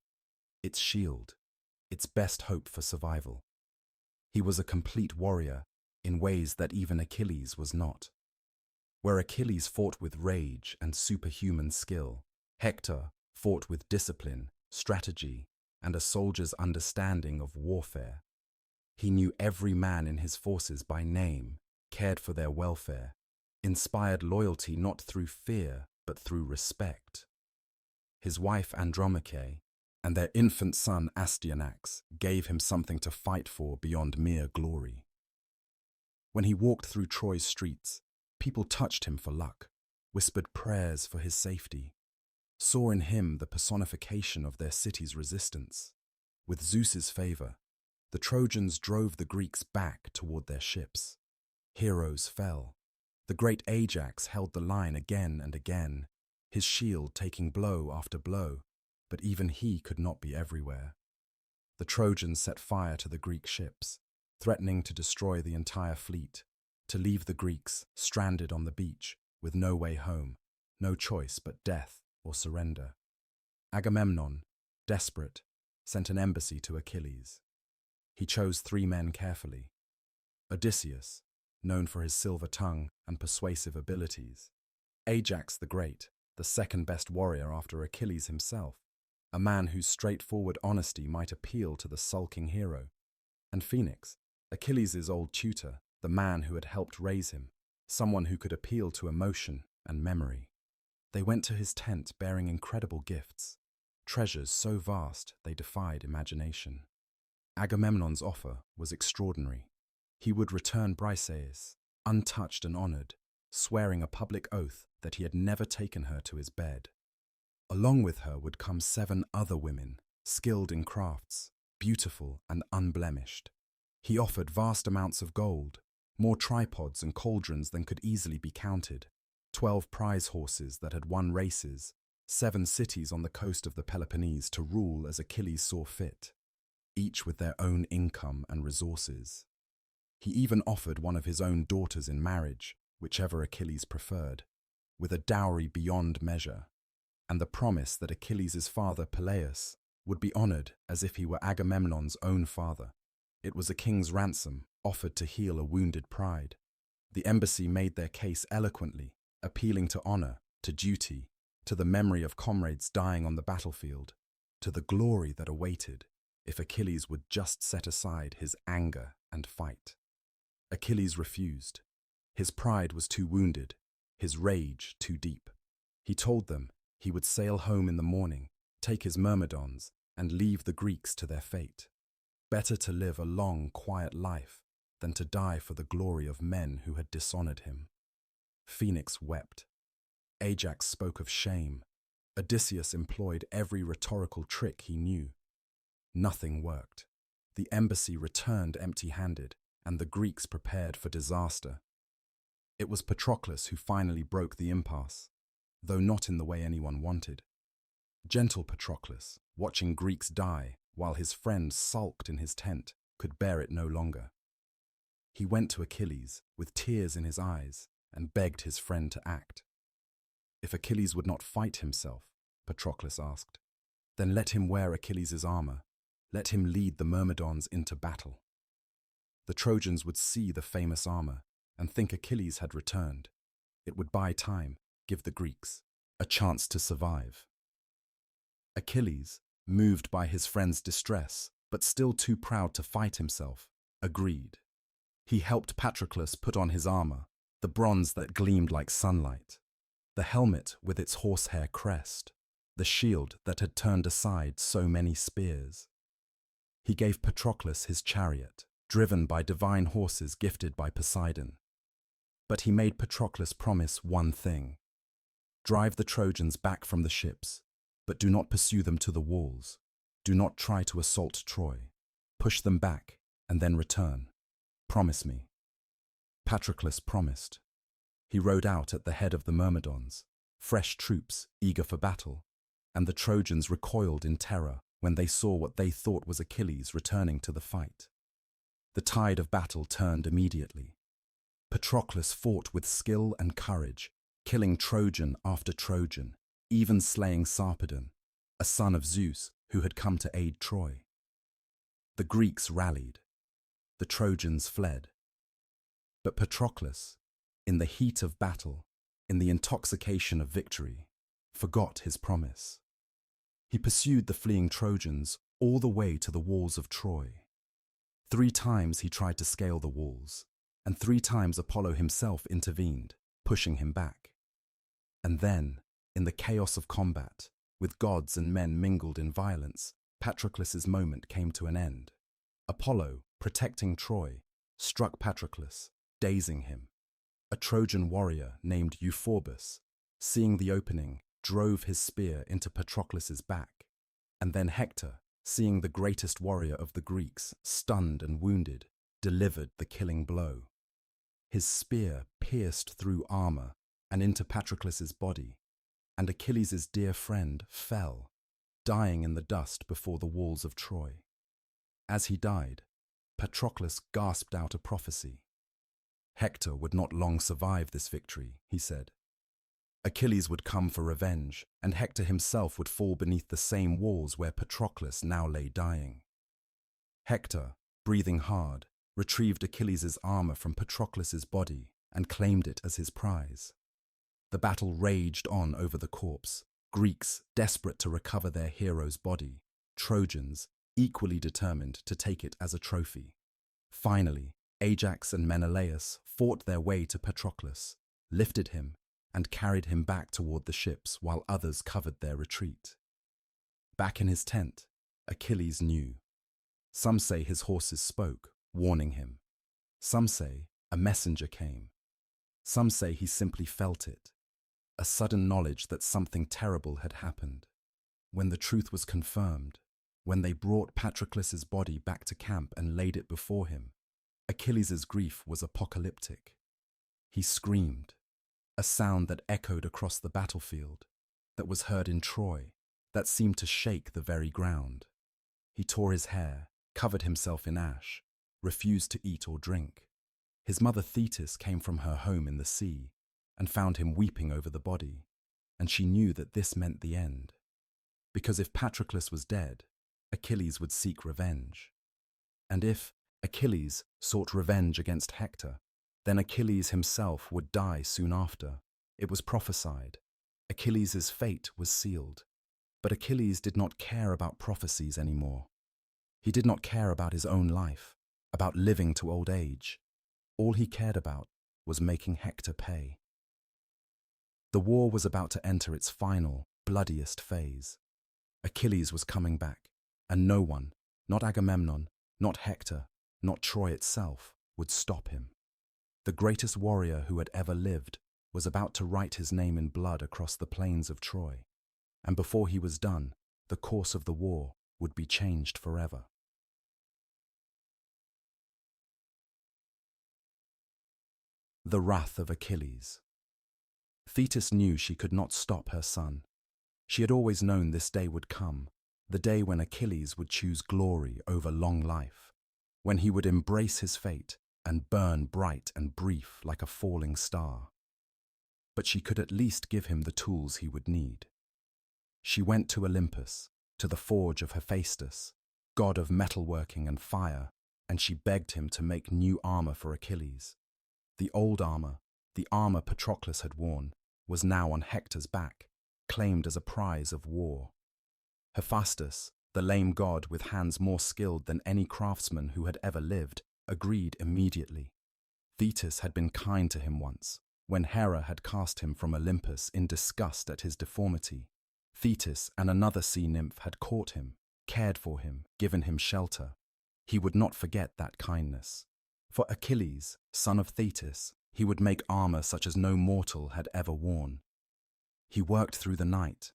Speaker 1: its shield, its best hope for survival. He was a complete warrior in ways that even Achilles was not. Where Achilles fought with rage and superhuman skill, Hector fought with discipline, strategy, and a soldier's understanding of warfare. He knew every man in his forces by name, cared for their welfare, inspired loyalty not through fear but through respect. His wife Andromache and their infant son Astyanax gave him something to fight for beyond mere glory. When he walked through Troy's streets, people touched him for luck, whispered prayers for his safety, saw in him the personification of their city's resistance. With Zeus's favor, the Trojans drove the Greeks back toward their ships. Heroes fell. The great Ajax held the line again and again, his shield taking blow after blow, but even he could not be everywhere. The Trojans set fire to the Greek ships, threatening to destroy the entire fleet, to leave the Greeks stranded on the beach with no way home, no choice but death or surrender. Agamemnon, desperate, sent an embassy to Achilles. He chose 3 men carefully: Odysseus, known for his silver tongue and persuasive abilities; Ajax the Great, the second best warrior after Achilles himself, a man whose straightforward honesty might appeal to the sulking hero; and Phoenix, Achilles' old tutor, the man who had helped raise him, someone who could appeal to emotion and memory. They went to his tent bearing incredible gifts, treasures so vast they defied imagination. Agamemnon's offer was extraordinary. He would return Briseis, untouched and honored, swearing a public oath that he had never taken her to his bed. Along with her would come 7 other women, skilled in crafts, beautiful and unblemished. He offered vast amounts of gold, more tripods and cauldrons than could easily be counted, 12 prize horses that had won races, 7 cities on the coast of the Peloponnese to rule as Achilles saw fit, each with their own income and resources. He even offered one of his own daughters in marriage, whichever Achilles preferred, with a dowry beyond measure, and the promise that Achilles' father Peleus would be honored as if he were Agamemnon's own father. It was a king's ransom, offered to heal a wounded pride. The embassy made their case eloquently, appealing to honor, to duty, to the memory of comrades dying on the battlefield, to the glory that awaited if Achilles would just set aside his anger and fight. Achilles refused. His pride was too wounded, his rage too deep. He told them he would sail home in the morning, take his myrmidons, and leave the Greeks to their fate. Better to live a long, quiet life than to die for the glory of men who had dishonored him. Phoenix wept. Ajax spoke of shame. Odysseus employed every rhetorical trick he knew. Nothing worked. The embassy returned empty-handed, and the Greeks prepared for disaster. It was Patroclus who finally broke the impasse, though not in the way anyone wanted. Gentle Patroclus, watching Greeks die while his friend sulked in his tent, could bear it no longer. He went to Achilles with tears in his eyes and begged his friend to act. If Achilles would not fight himself, Patroclus asked, then let him wear Achilles' armor. Let him lead the Myrmidons into battle. The Trojans would see the famous armor and think Achilles had returned. It would buy time, give the Greeks a chance to survive. Achilles, moved by his friend's distress, but still too proud to fight himself, agreed. He helped Patroclus put on his armor, the bronze that gleamed like sunlight, the helmet with its horsehair crest, the shield that had turned aside so many spears. He gave Patroclus his chariot, driven by divine horses gifted by Poseidon. But he made Patroclus promise one thing: drive the Trojans back from the ships, but do not pursue them to the walls. Do not try to assault Troy. Push them back and then return. Promise me. Patroclus promised. He rode out at the head of the Myrmidons, fresh troops eager for battle, and the Trojans recoiled in terror when they saw what they thought was Achilles returning to the fight. The tide of battle turned immediately. Patroclus fought with skill and courage, killing Trojan after Trojan, even slaying Sarpedon, a son of Zeus who had come to aid Troy. The Greeks rallied. The Trojans fled. But Patroclus, in the heat of battle, in the intoxication of victory, forgot his promise. He pursued the fleeing Trojans all the way to the walls of Troy. 3 times he tried to scale the walls, and 3 times Apollo himself intervened, pushing him back. And then, in the chaos of combat, with gods and men mingled in violence, Patroclus's moment came to an end. Apollo, protecting Troy, struck Patroclus, dazing him. A Trojan warrior named Euphorbus, seeing the opening, drove his spear into Patroclus's back, and then Hector, seeing the greatest warrior of the Greeks, stunned and wounded, delivered the killing blow. His spear pierced through armor and into Patroclus's body, and Achilles' dear friend fell, dying in the dust before the walls of Troy. As he died, Patroclus gasped out a prophecy. Hector would not long survive this victory, he said. Achilles would come for revenge, and Hector himself would fall beneath the same walls where Patroclus now lay dying. Hector, breathing hard, retrieved Achilles' armor from Patroclus's body and claimed it as his prize. The battle raged on over the corpse, Greeks desperate to recover their hero's body, Trojans equally determined to take it as a trophy. Finally, Ajax and Menelaus fought their way to Patroclus, lifted him, and carried him back toward the ships while others covered their retreat. Back in his tent, Achilles knew. Some say his horses spoke, warning him. Some say a messenger came. Some say he simply felt it, a sudden knowledge that something terrible had happened. When the truth was confirmed, When they brought Patroclus's body back to camp and laid it before him, Achilles' grief was apocalyptic. He screamed, a sound that echoed across the battlefield, that was heard in Troy, that seemed to shake the very ground. He tore his hair, covered himself in ash, refused to eat or drink. His mother Thetis came from her home in the sea and found him weeping over the body, and she knew that this meant the end. Because if Patroclus was dead, Achilles would seek revenge. And if Achilles sought revenge against Hector, then Achilles himself would die soon after. It was prophesied. Achilles' fate was sealed. But Achilles did not care about prophecies anymore. He did not care about his own life, about living to old age. All he cared about was making Hector pay. The war was about to enter its final, bloodiest phase. Achilles was coming back, and no one, not Agamemnon, not Hector, not Troy itself, would stop him. The greatest warrior who had ever lived was about to write his name in blood across the plains of Troy, and before he was done, the course of the war would be changed forever. The wrath of Achilles. Thetis knew she could not stop her son. She had always known this day would come, the day when Achilles would choose glory over long life, when he would embrace his fate and burn bright and brief like a falling star. But she could at least give him the tools he would need. She went to Olympus, to the forge of Hephaestus, god of metalworking and fire, and she begged him to make new armor for Achilles. The old armor, the armor Patroclus had worn, was now on Hector's back, claimed as a prize of war. Hephaestus, the lame god with hands more skilled than any craftsman who had ever lived, agreed immediately. Thetis had been kind to him once, when Hera had cast him from Olympus in disgust at his deformity. Thetis and another sea nymph had caught him, cared for him, given him shelter. He would not forget that kindness. For Achilles, son of Thetis, he would make armor such as no mortal had ever worn. He worked through the night,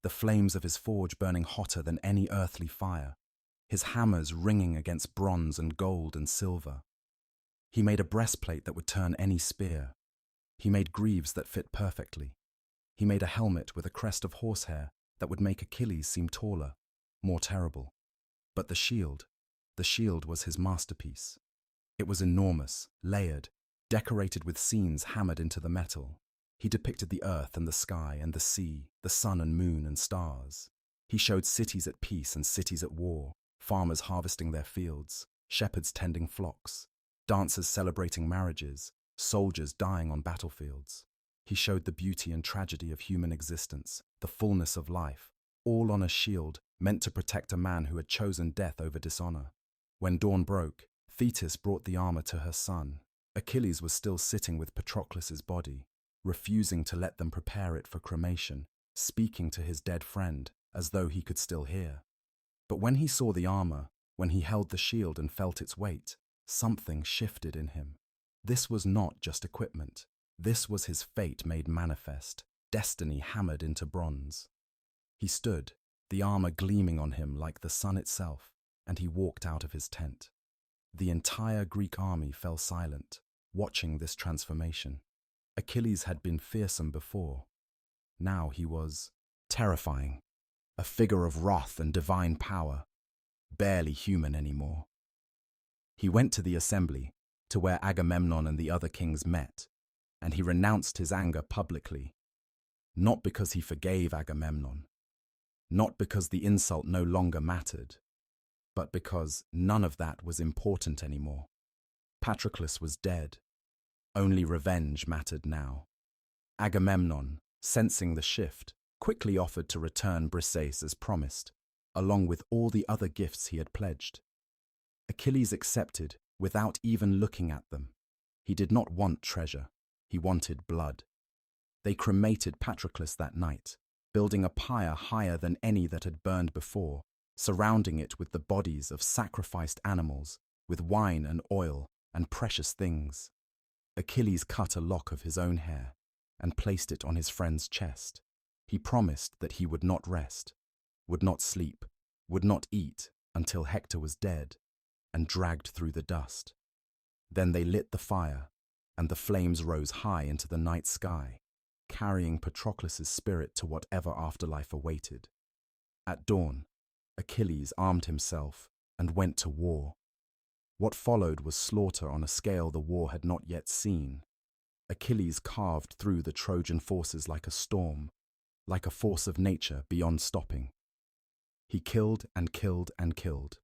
Speaker 1: the flames of his forge burning hotter than any earthly fire, his hammers ringing against bronze and gold and silver. He made a breastplate that would turn any spear. He made greaves that fit perfectly. He made a helmet with a crest of horsehair that would make Achilles seem taller, more terrible. But the shield was his masterpiece. It was enormous, layered, decorated with scenes hammered into the metal. He depicted the earth and the sky and the sea, the sun and moon and stars. He showed cities at peace and cities at war, farmers harvesting their fields, shepherds tending flocks, dancers celebrating marriages, soldiers dying on battlefields. He showed the beauty and tragedy of human existence, the fullness of life, all on a shield meant to protect a man who had chosen death over dishonor. When dawn broke, Thetis brought the armor to her son. Achilles was still sitting with Patroclus's body, refusing to let them prepare it for cremation, speaking to his dead friend as though he could still hear. But when he saw the armor, when he held the shield and felt its weight, something shifted in him. This was not just equipment. This was his fate made manifest, destiny hammered into bronze. He stood, the armor gleaming on him like the sun itself, and he walked out of his tent. The entire Greek army fell silent, watching this transformation. Achilles had been fearsome before. Now he was terrifying, a figure of wrath and divine power, barely human anymore. He went to the assembly, to where Agamemnon and the other kings met, and he renounced his anger publicly, not because he forgave Agamemnon, not because the insult no longer mattered, but because none of that was important anymore. Patroclus was dead. Only revenge mattered now. Agamemnon, sensing the shift, quickly offered to return Briseis as promised, along with all the other gifts he had pledged. Achilles accepted without even looking at them. He did not want treasure. He wanted blood. They cremated Patroclus that night, building a pyre higher than any that had burned before, surrounding it with the bodies of sacrificed animals, with wine and oil and precious things. Achilles cut a lock of his own hair and placed it on his friend's chest. He promised that he would not rest, would not sleep, would not eat until Hector was dead and dragged through the dust. Then they lit the fire, and the flames rose high into the night sky, carrying Patroclus' spirit to whatever afterlife awaited. At dawn, Achilles armed himself and went to war. What followed was slaughter on a scale the war had not yet seen. Achilles carved through the Trojan forces like a storm, like a force of nature beyond stopping. He killed and killed and killed.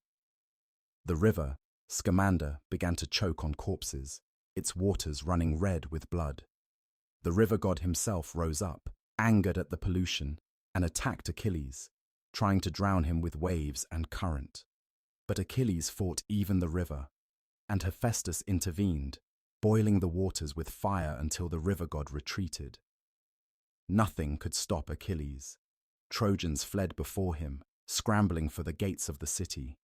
Speaker 1: The river, Scamander, began to choke on corpses, its waters running red with blood. The river god himself rose up, angered at the pollution, and attacked Achilles, trying to drown him with waves and current. But Achilles fought even the river, and Hephaestus intervened, boiling the waters with fire until the river god retreated. Nothing could stop Achilles. Trojans fled before him, scrambling for the gates of the city.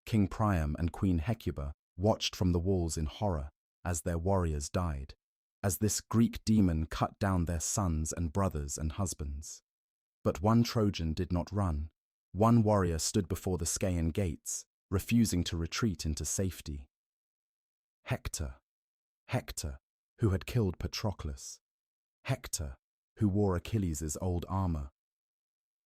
Speaker 1: King Priam and Queen Hecuba watched from the walls in horror as their warriors died, as this Greek demon cut down their sons and brothers and husbands. But one Trojan did not run. One warrior stood before the Scaean gates, refusing to retreat into safety. Hector, who had killed Patroclus. Hector, who wore Achilles' old armor.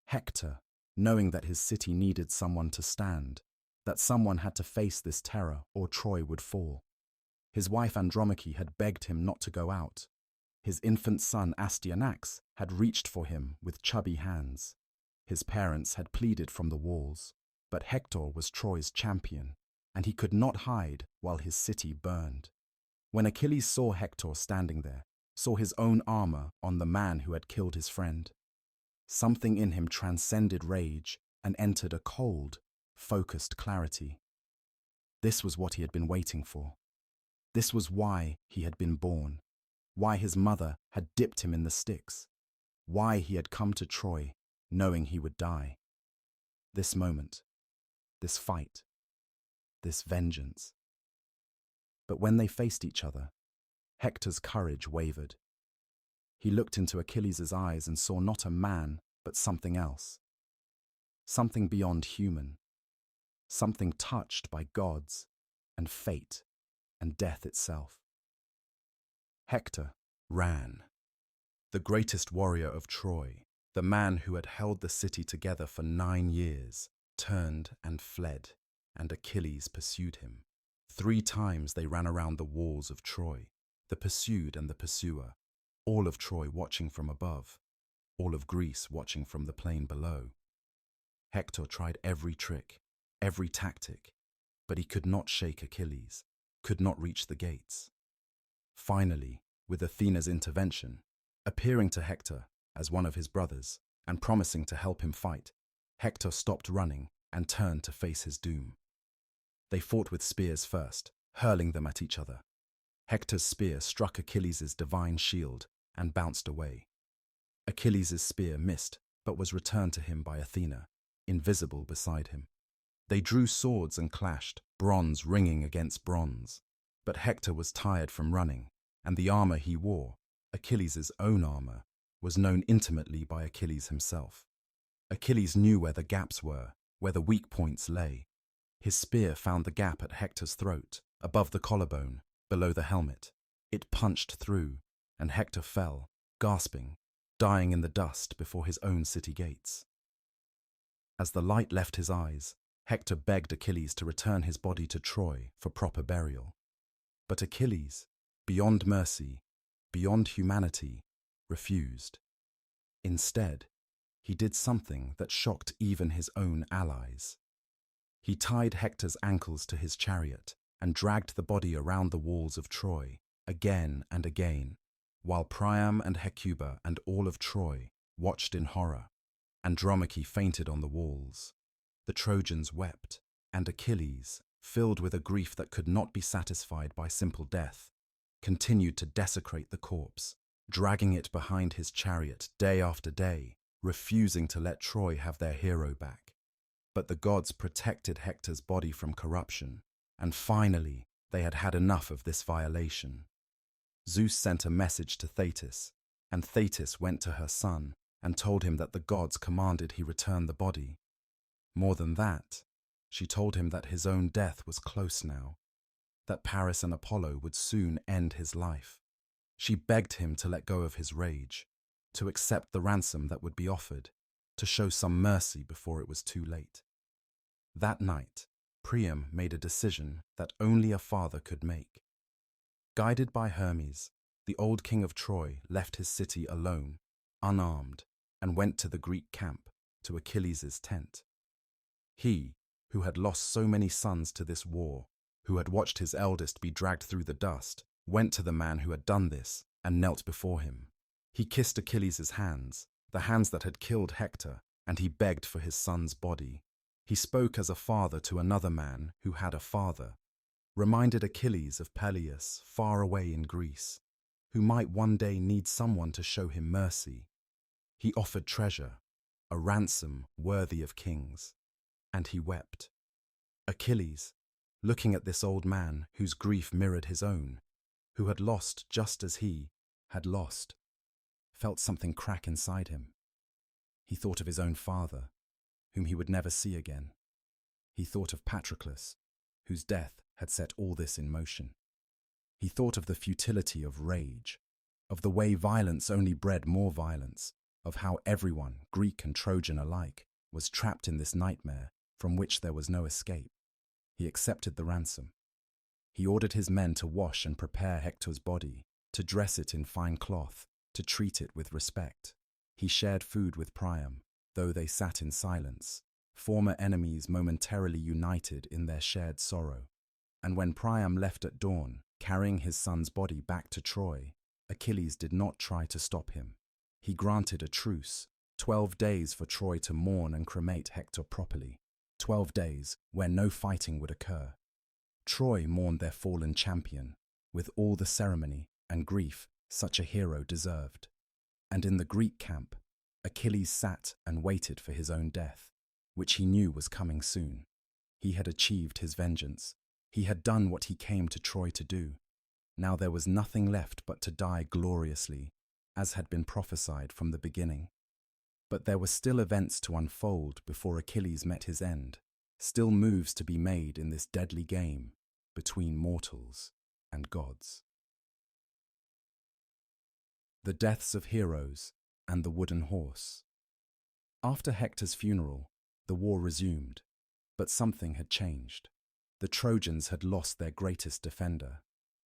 Speaker 1: Hector, knowing that his city needed someone to stand, that someone had to face this terror or Troy would fall. His wife Andromache had begged him not to go out. His infant son Astyanax had reached for him with chubby hands. His parents had pleaded from the walls, but Hector was Troy's champion, and he could not hide while his city burned. When Achilles saw Hector standing there, saw his own armor on the man who had killed his friend, something in him transcended rage and entered a cold, focused clarity. This was what he had been waiting for. This was why he had been born, why his mother had dipped him in the Styx, why he had come to Troy knowing he would die. This moment, this fight, this vengeance. But when they faced each other, Hector's courage wavered. He looked into Achilles' eyes and saw not a man, but something else. Something beyond human. Something touched by gods and fate and death itself. Hector ran. The greatest warrior of Troy, the man who had held the city together for 9 years, turned and fled, and Achilles pursued him. 3 times they ran around the walls of Troy, the pursued and the pursuer, all of Troy watching from above, all of Greece watching from the plain below. Hector tried every trick, every tactic, but he could not shake Achilles, could not reach the gates. Finally, with Athena's intervention, appearing to Hector as one of his brothers and promising to help him fight, Hector stopped running and turned to face his doom. They fought with spears first, hurling them at each other. Hector's spear struck Achilles' divine shield and bounced away. Achilles' spear missed, but was returned to him by Athena, invisible beside him. They drew swords and clashed, bronze ringing against bronze. But Hector was tired from running, and the armor he wore, Achilles' own armor, was known intimately by Achilles himself. Achilles knew where the gaps were, where the weak points lay. His spear found the gap at Hector's throat, above the collarbone, below the helmet. It punched through, and Hector fell, gasping, dying in the dust before his own city gates. As the light left his eyes, Hector begged Achilles to return his body to Troy for proper burial. But Achilles, beyond mercy, beyond humanity, refused. Instead, he did something that shocked even his own allies. He tied Hector's ankles to his chariot and dragged the body around the walls of Troy, again and again, while Priam and Hecuba and all of Troy watched in horror. Andromache fainted on the walls. The Trojans wept, and Achilles, filled with a grief that could not be satisfied by simple death, continued to desecrate the corpse, dragging it behind his chariot day after day, refusing to let Troy have their hero back. But the gods protected Hector's body from corruption, and finally they had had enough of this violation. Zeus sent a message to Thetis, and Thetis went to her son and told him that the gods commanded he return the body. More than that, she told him that his own death was close now, that Paris and Apollo would soon end his life. She begged him to let go of his rage, to accept the ransom that would be offered, to show some mercy before it was too late. That night, Priam made a decision that only a father could make. Guided by Hermes, the old king of Troy left his city alone, unarmed, and went to the Greek camp, to Achilles' tent. He, who had lost so many sons to this war, who had watched his eldest be dragged through the dust, went to the man who had done this and knelt before him. He kissed Achilles' hands, the hands that had killed Hector, and he begged for his son's body. He spoke as a father to another man who had a father, reminded Achilles of Peleus far away in Greece, who might one day need someone to show him mercy. He offered treasure, a ransom worthy of kings, and he wept. Achilles, looking at this old man whose grief mirrored his own, who had lost just as he had lost, felt something crack inside him. He thought of his own father, whom he would never see again. He thought of Patroclus, whose death had set all this in motion. He thought of the futility of rage, of the way violence only bred more violence, of how everyone, Greek and Trojan alike, was trapped in this nightmare from which there was no escape. He accepted the ransom. He ordered his men to wash and prepare Hector's body, to dress it in fine cloth, to treat it with respect. He shared food with Priam, though they sat in silence, former enemies momentarily united in their shared sorrow. And when Priam left at dawn, carrying his son's body back to Troy, Achilles did not try to stop him. He granted a truce, 12 days for Troy to mourn and cremate Hector properly, 12 days where no fighting would occur. Troy mourned their fallen champion, with all the ceremony and grief such a hero deserved. And in the Greek camp, Achilles sat and waited for his own death, which he knew was coming soon. He had achieved his vengeance. He had done what he came to Troy to do. Now there was nothing left but to die gloriously, as had been prophesied from the beginning. But there were still events to unfold before Achilles met his end, still moves to be made in this deadly game between mortals and gods. The deaths of heroes and the wooden horse. After Hector's funeral, the war resumed, but something had changed. The Trojans had lost their greatest defender.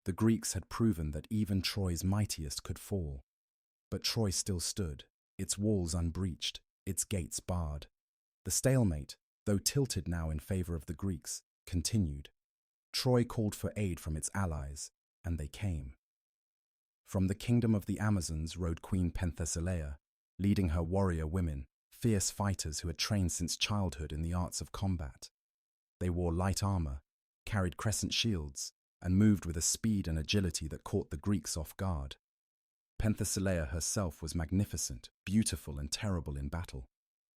Speaker 1: The Greeks had proven that even Troy's mightiest could fall. But Troy still stood, its walls unbreached, its gates barred. The stalemate, though tilted now in favor of the Greeks, continued. Troy called for aid from its allies, and they came. From the kingdom of the Amazons rode Queen Penthesilea, leading her warrior women, fierce fighters who had trained since childhood in the arts of combat. They wore light armor, carried crescent shields, and moved with a speed and agility that caught the Greeks off guard. Penthesilea herself was magnificent, beautiful, and terrible in battle,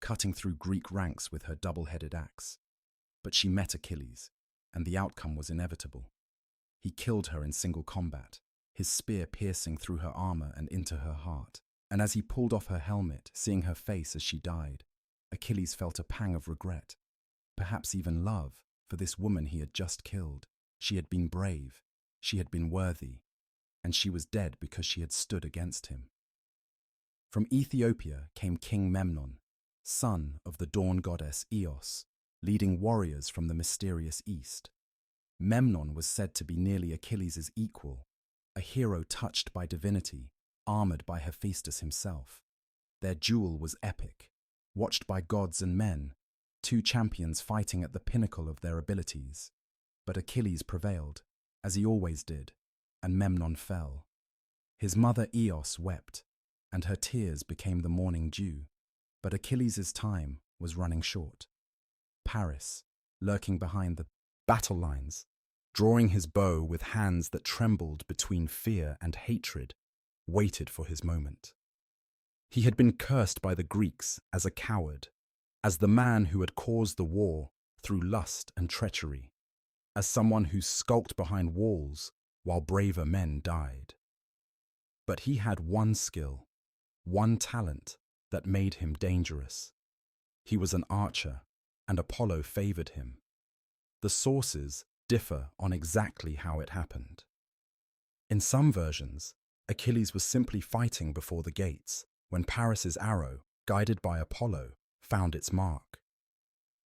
Speaker 1: cutting through Greek ranks with her double-headed axe. But she met Achilles, and the outcome was inevitable. He killed her in single combat, his spear piercing through her armor and into her heart. And as he pulled off her helmet, seeing her face as she died, Achilles felt a pang of regret, perhaps even love, for this woman he had just killed. She had been brave, she had been worthy, and she was dead because she had stood against him. From Ethiopia came King Memnon, son of the dawn goddess Eos, leading warriors from the mysterious east. Memnon was said to be nearly Achilles' equal, a hero touched by divinity, armored by Hephaestus himself. Their duel was epic, watched by gods and men, two champions fighting at the pinnacle of their abilities. But Achilles prevailed, as he always did, and Memnon fell. His mother Eos wept, and her tears became the morning dew. But Achilles' time was running short. Paris, lurking behind the battle lines, drawing his bow with hands that trembled between fear and hatred, waited for his moment. He had been cursed by the Greeks as a coward, as the man who had caused the war through lust and treachery, as someone who skulked behind walls while braver men died. But he had one skill, one talent that made him dangerous. He was an archer, and Apollo favored him. The sources differ on exactly how it happened. In some versions, Achilles was simply fighting before the gates when Paris's arrow, guided by Apollo, found its mark.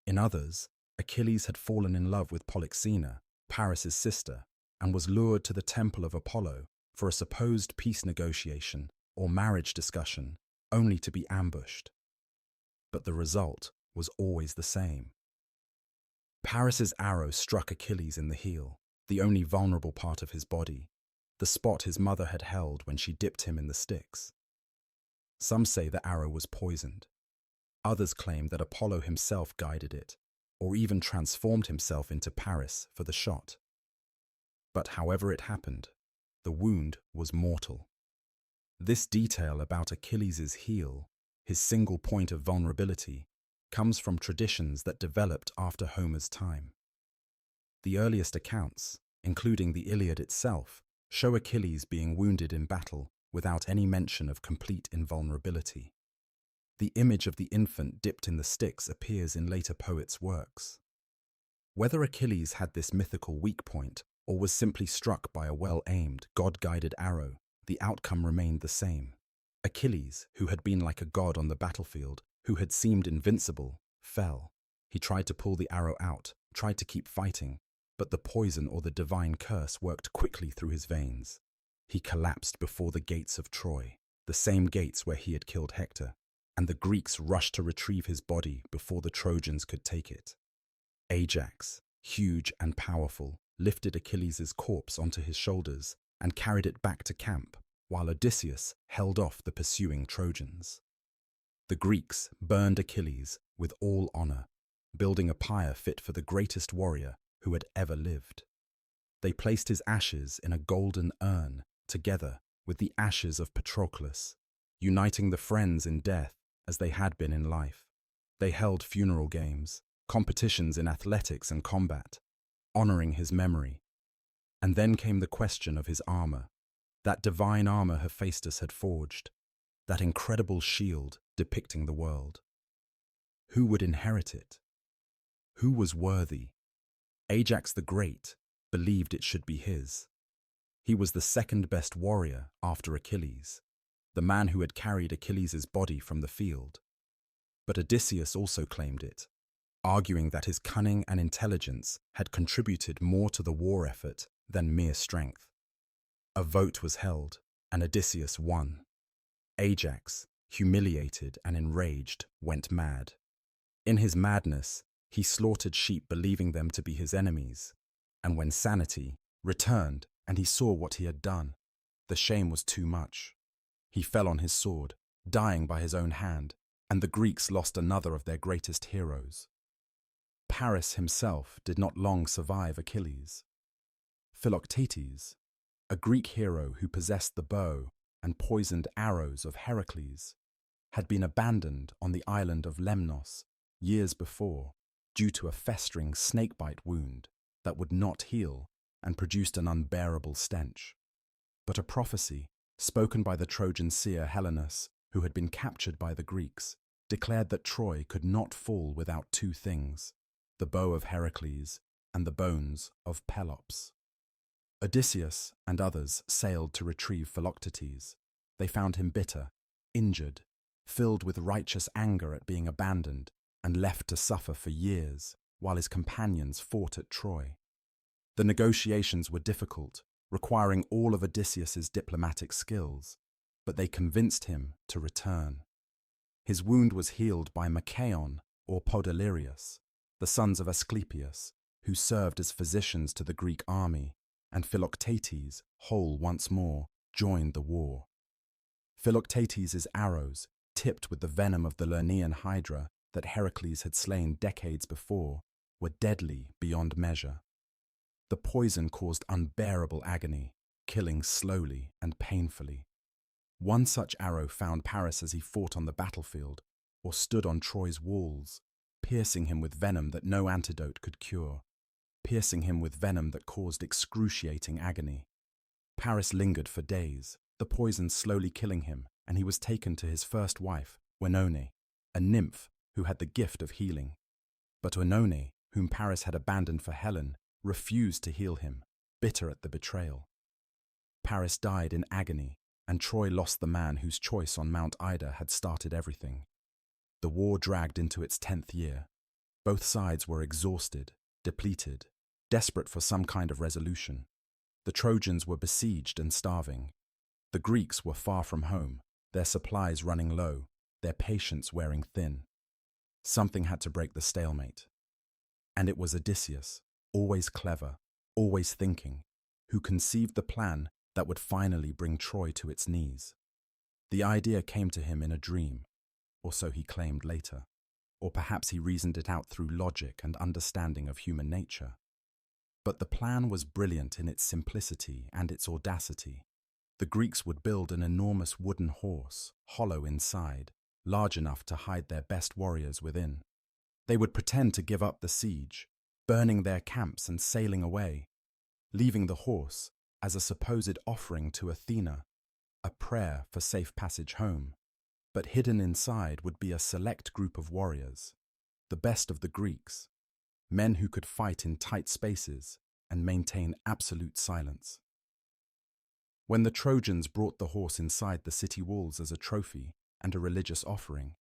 Speaker 1: In others, Achilles had fallen in love with Polyxena, Paris's sister, and was lured to the temple of Apollo for a supposed peace negotiation or marriage discussion, only to be ambushed. But the result was always the same. Paris's arrow struck Achilles in the heel, the only vulnerable part of his body, the spot his mother had held when she dipped him in the Styx. Some say the arrow was poisoned. Others claim that Apollo himself guided it, or even transformed himself into Paris for the shot. But however it happened, the wound was mortal. This detail about Achilles' heel, his single point of vulnerability, comes from traditions that developed after Homer's time. The earliest accounts, including the Iliad itself, show Achilles being wounded in battle without any mention of complete invulnerability. The image of the infant dipped in the Styx appears in later poets' works. Whether Achilles had this mythical weak point or was simply struck by a well-aimed, God-guided arrow, the outcome remained the same. Achilles, who had been like a god on the battlefield, who had seemed invincible, fell. He tried to pull the arrow out, tried to keep fighting, but the poison or the divine curse worked quickly through his veins. He collapsed before the gates of Troy, the same gates where he had killed Hector, and the Greeks rushed to retrieve his body before the Trojans could take it. Ajax, huge and powerful, lifted Achilles' corpse onto his shoulders and carried it back to camp, while Odysseus held off the pursuing Trojans. The Greeks burned Achilles with all honor, building a pyre fit for the greatest warrior who had ever lived. They placed his ashes in a golden urn, together with the ashes of Patroclus, uniting the friends in death as they had been in life. They held funeral games, competitions in athletics and combat, honoring his memory. And then came the question of his armor, that divine armor Hephaestus had forged, that incredible shield depicting the world. Who would inherit it? Who was worthy? Ajax the Great believed it should be his. He was the second best warrior after Achilles, the man who had carried Achilles' body from the field. But Odysseus also claimed it, arguing that his cunning and intelligence had contributed more to the war effort than mere strength. A vote was held, and Odysseus won. Ajax, humiliated and enraged, went mad. In his madness, he slaughtered sheep believing them to be his enemies, and when sanity returned and he saw what he had done, the shame was too much. He fell on his sword, dying by his own hand, and the Greeks lost another of their greatest heroes. Paris himself did not long survive Achilles. Philoctetes, a Greek hero who possessed the bow and poisoned arrows of Heracles, had been abandoned on the island of Lemnos years before due to a festering snakebite wound that would not heal and produced an unbearable stench. But a prophecy, spoken by the Trojan seer Helenus, who had been captured by the Greeks, declared that Troy could not fall without two things, the bow of Heracles and the bones of Pelops. Odysseus and others sailed to retrieve Philoctetes. They found him bitter, injured, filled with righteous anger at being abandoned and left to suffer for years while his companions fought at Troy. The negotiations were difficult, requiring all of Odysseus's diplomatic skills, but they convinced him to return. His wound was healed by Machaon or Podalirius, the sons of Asclepius, who served as physicians to the Greek army, and Philoctetes, whole once more, joined the war. Philoctetes' arrows, tipped with the venom of the Lernaean hydra that Heracles had slain decades before, were deadly beyond measure. The poison caused unbearable agony, killing slowly and painfully. One such arrow found Paris as he fought on the battlefield or stood on Troy's walls, piercing him with venom that no antidote could cure, piercing him with venom that caused excruciating agony. Paris lingered for days, the poison slowly killing him, and he was taken to his first wife, Wenone, a nymph who had the gift of healing. But Oenone, whom Paris had abandoned for Helen, refused to heal him, bitter at the betrayal. Paris died in agony, and Troy lost the man whose choice on Mount Ida had started everything. The war dragged into its 10th year. Both sides were exhausted, depleted, desperate for some kind of resolution. The Trojans were besieged and starving. The Greeks were far from home, their supplies running low, their patience wearing thin. Something had to break the stalemate. And it was Odysseus, always clever, always thinking, who conceived the plan that would finally bring Troy to its knees. The idea came to him in a dream, or so he claimed later, or perhaps he reasoned it out through logic and understanding of human nature. But the plan was brilliant in its simplicity and its audacity. The Greeks would build an enormous wooden horse, hollow inside, large enough to hide their best warriors within. They would pretend to give up the siege, burning their camps and sailing away, leaving the horse as a supposed offering to Athena, a prayer for safe passage home. But hidden inside would be a select group of warriors, the best of the Greeks, men who could fight in tight spaces and maintain absolute silence. When the Trojans brought the horse inside the city walls as a trophy and a religious offering,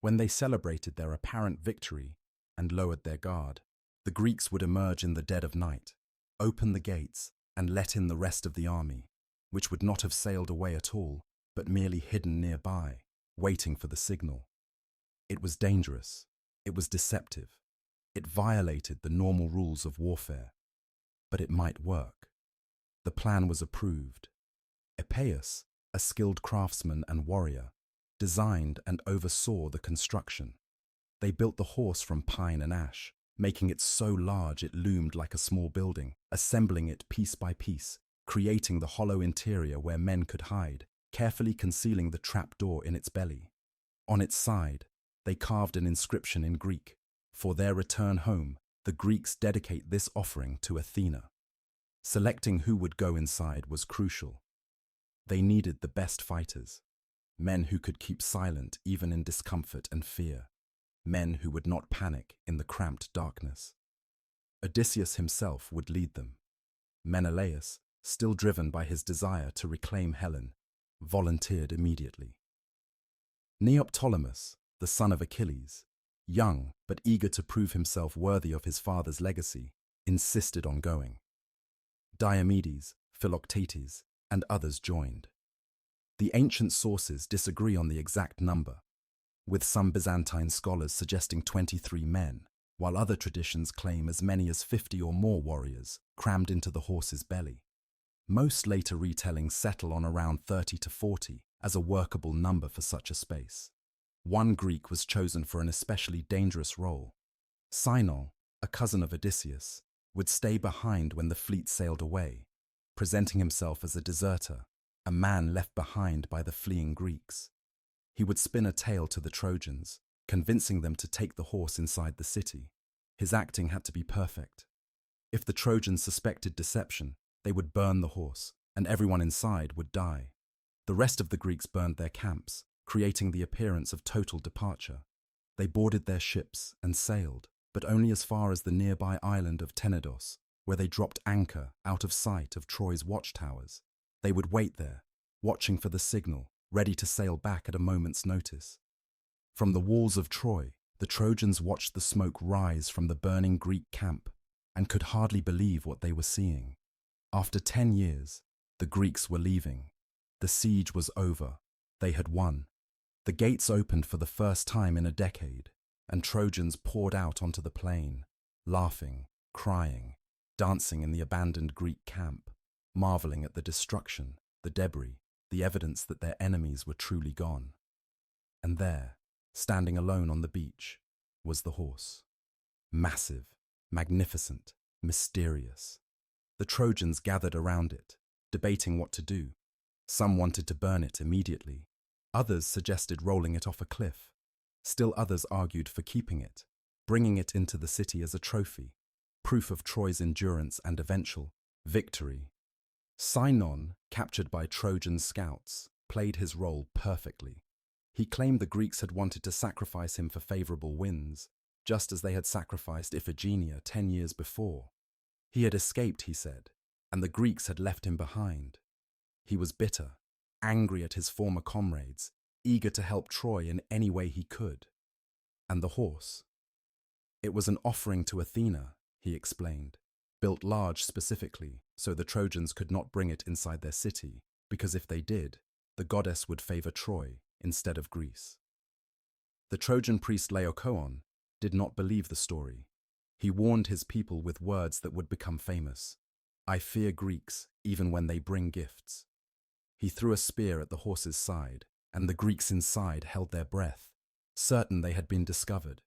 Speaker 1: when they celebrated their apparent victory and lowered their guard, the Greeks would emerge in the dead of night, open the gates, and let in the rest of the army, which would not have sailed away at all, but merely hidden nearby, waiting for the signal. It was dangerous. It was deceptive. It violated the normal rules of warfare. But it might work. The plan was approved. Epeius, a skilled craftsman and warrior, designed and oversaw the construction. They built the horse from pine and ash, making it so large it loomed like a small building, assembling it piece by piece, creating the hollow interior where men could hide, carefully concealing the trapdoor in its belly. On its side, they carved an inscription in Greek. For their return home, the Greeks dedicate this offering to Athena. Selecting who would go inside was crucial. They needed the best fighters, men who could keep silent even in discomfort and fear, men who would not panic in the cramped darkness. Odysseus himself would lead them. Menelaus, still driven by his desire to reclaim Helen, volunteered immediately. Neoptolemus, the son of Achilles, young but eager to prove himself worthy of his father's legacy, insisted on going. Diomedes, Philoctetes, and others joined. The ancient sources disagree on the exact number, with some Byzantine scholars suggesting 23 men, while other traditions claim as many as 50 or more warriors crammed into the horse's belly. Most later retellings settle on around 30 to 40 as a workable number for such a space. One Greek was chosen for an especially dangerous role. Sinon, a cousin of Odysseus, would stay behind when the fleet sailed away, presenting himself as a deserter, a man left behind by the fleeing Greeks. He would spin a tale to the Trojans, convincing them to take the horse inside the city. His acting had to be perfect. If the Trojans suspected deception, they would burn the horse, and everyone inside would die. The rest of the Greeks burned their camps, creating the appearance of total departure. They boarded their ships and sailed, but only as far as the nearby island of Tenedos, where they dropped anchor out of sight of Troy's watchtowers. They would wait there, watching for the signal, ready to sail back at a moment's notice. From the walls of Troy, the Trojans watched the smoke rise from the burning Greek camp and could hardly believe what they were seeing. After 10 years, the Greeks were leaving. The siege was over. They had won. The gates opened for the first time in a decade, and Trojans poured out onto the plain, laughing, crying, dancing in the abandoned Greek camp, marveling at the destruction, the debris, the evidence that their enemies were truly gone. And there, standing alone on the beach, was the horse. Massive, magnificent, mysterious. The Trojans gathered around it, debating what to do. Some wanted to burn it immediately. Others suggested rolling it off a cliff. Still others argued for keeping it, bringing it into the city as a trophy, proof of Troy's endurance and eventual victory. Sinon, captured by Trojan scouts, played his role perfectly. He claimed the Greeks had wanted to sacrifice him for favorable winds, just as they had sacrificed Iphigenia 10 years before. He had escaped, he said, and the Greeks had left him behind. He was bitter, angry at his former comrades, eager to help Troy in any way he could. And the horse? It was an offering to Athena, he explained, built large specifically so the Trojans could not bring it inside their city, because if they did, the goddess would favor Troy instead of Greece. The Trojan priest Laocoon did not believe the story. He warned his people with words that would become famous. "I fear Greeks even when they bring gifts." He threw a spear at the horse's side, and the Greeks inside held their breath, certain they had been discovered.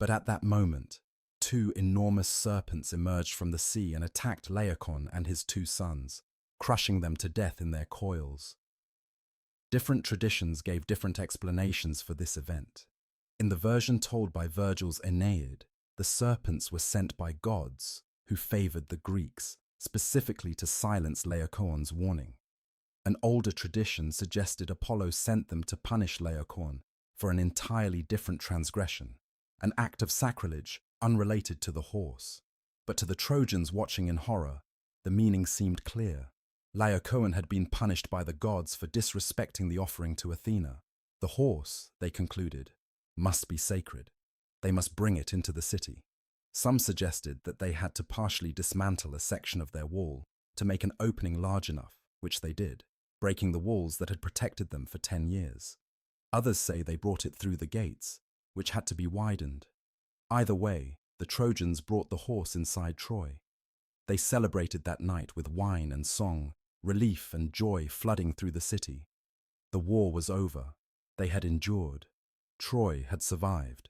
Speaker 1: But at that moment, 2 enormous serpents emerged from the sea and attacked Laocoon and his 2 sons, crushing them to death in their coils. Different traditions gave different explanations for this event. In the version told by Virgil's Aeneid, the serpents were sent by gods who favored the Greeks, specifically to silence Laocoon's warning. An older tradition suggested Apollo sent them to punish Laocoon for an entirely different transgression, an act of sacrilege unrelated to the horse. But to the Trojans watching in horror, the meaning seemed clear. Laocoon had been punished by the gods for disrespecting the offering to Athena. The horse, they concluded, must be sacred. They must bring it into the city. Some suggested that they had to partially dismantle a section of their wall to make an opening large enough, which they did, breaking the walls that had protected them for 10 years. Others say they brought it through the gates, which had to be widened. Either way, the Trojans brought the horse inside Troy. They celebrated that night with wine and song, relief and joy flooding through the city. The war was over. They had endured. Troy had survived.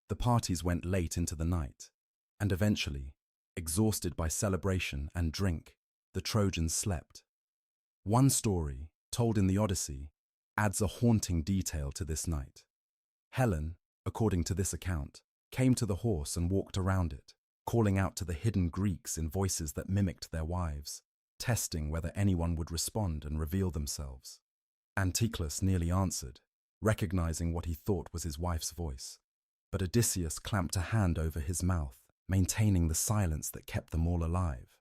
Speaker 1: The parties went late into the night, and eventually, exhausted by celebration and drink, the Trojans slept. One story, told in the Odyssey, adds a haunting detail to this night. Helen, according to this account, came to the horse and walked around it, calling out to the hidden Greeks in voices that mimicked their wives, testing whether anyone would respond and reveal themselves. Patroclus nearly answered, recognizing what he thought was his wife's voice. But Odysseus clamped a hand over his mouth, maintaining the silence that kept them all alive.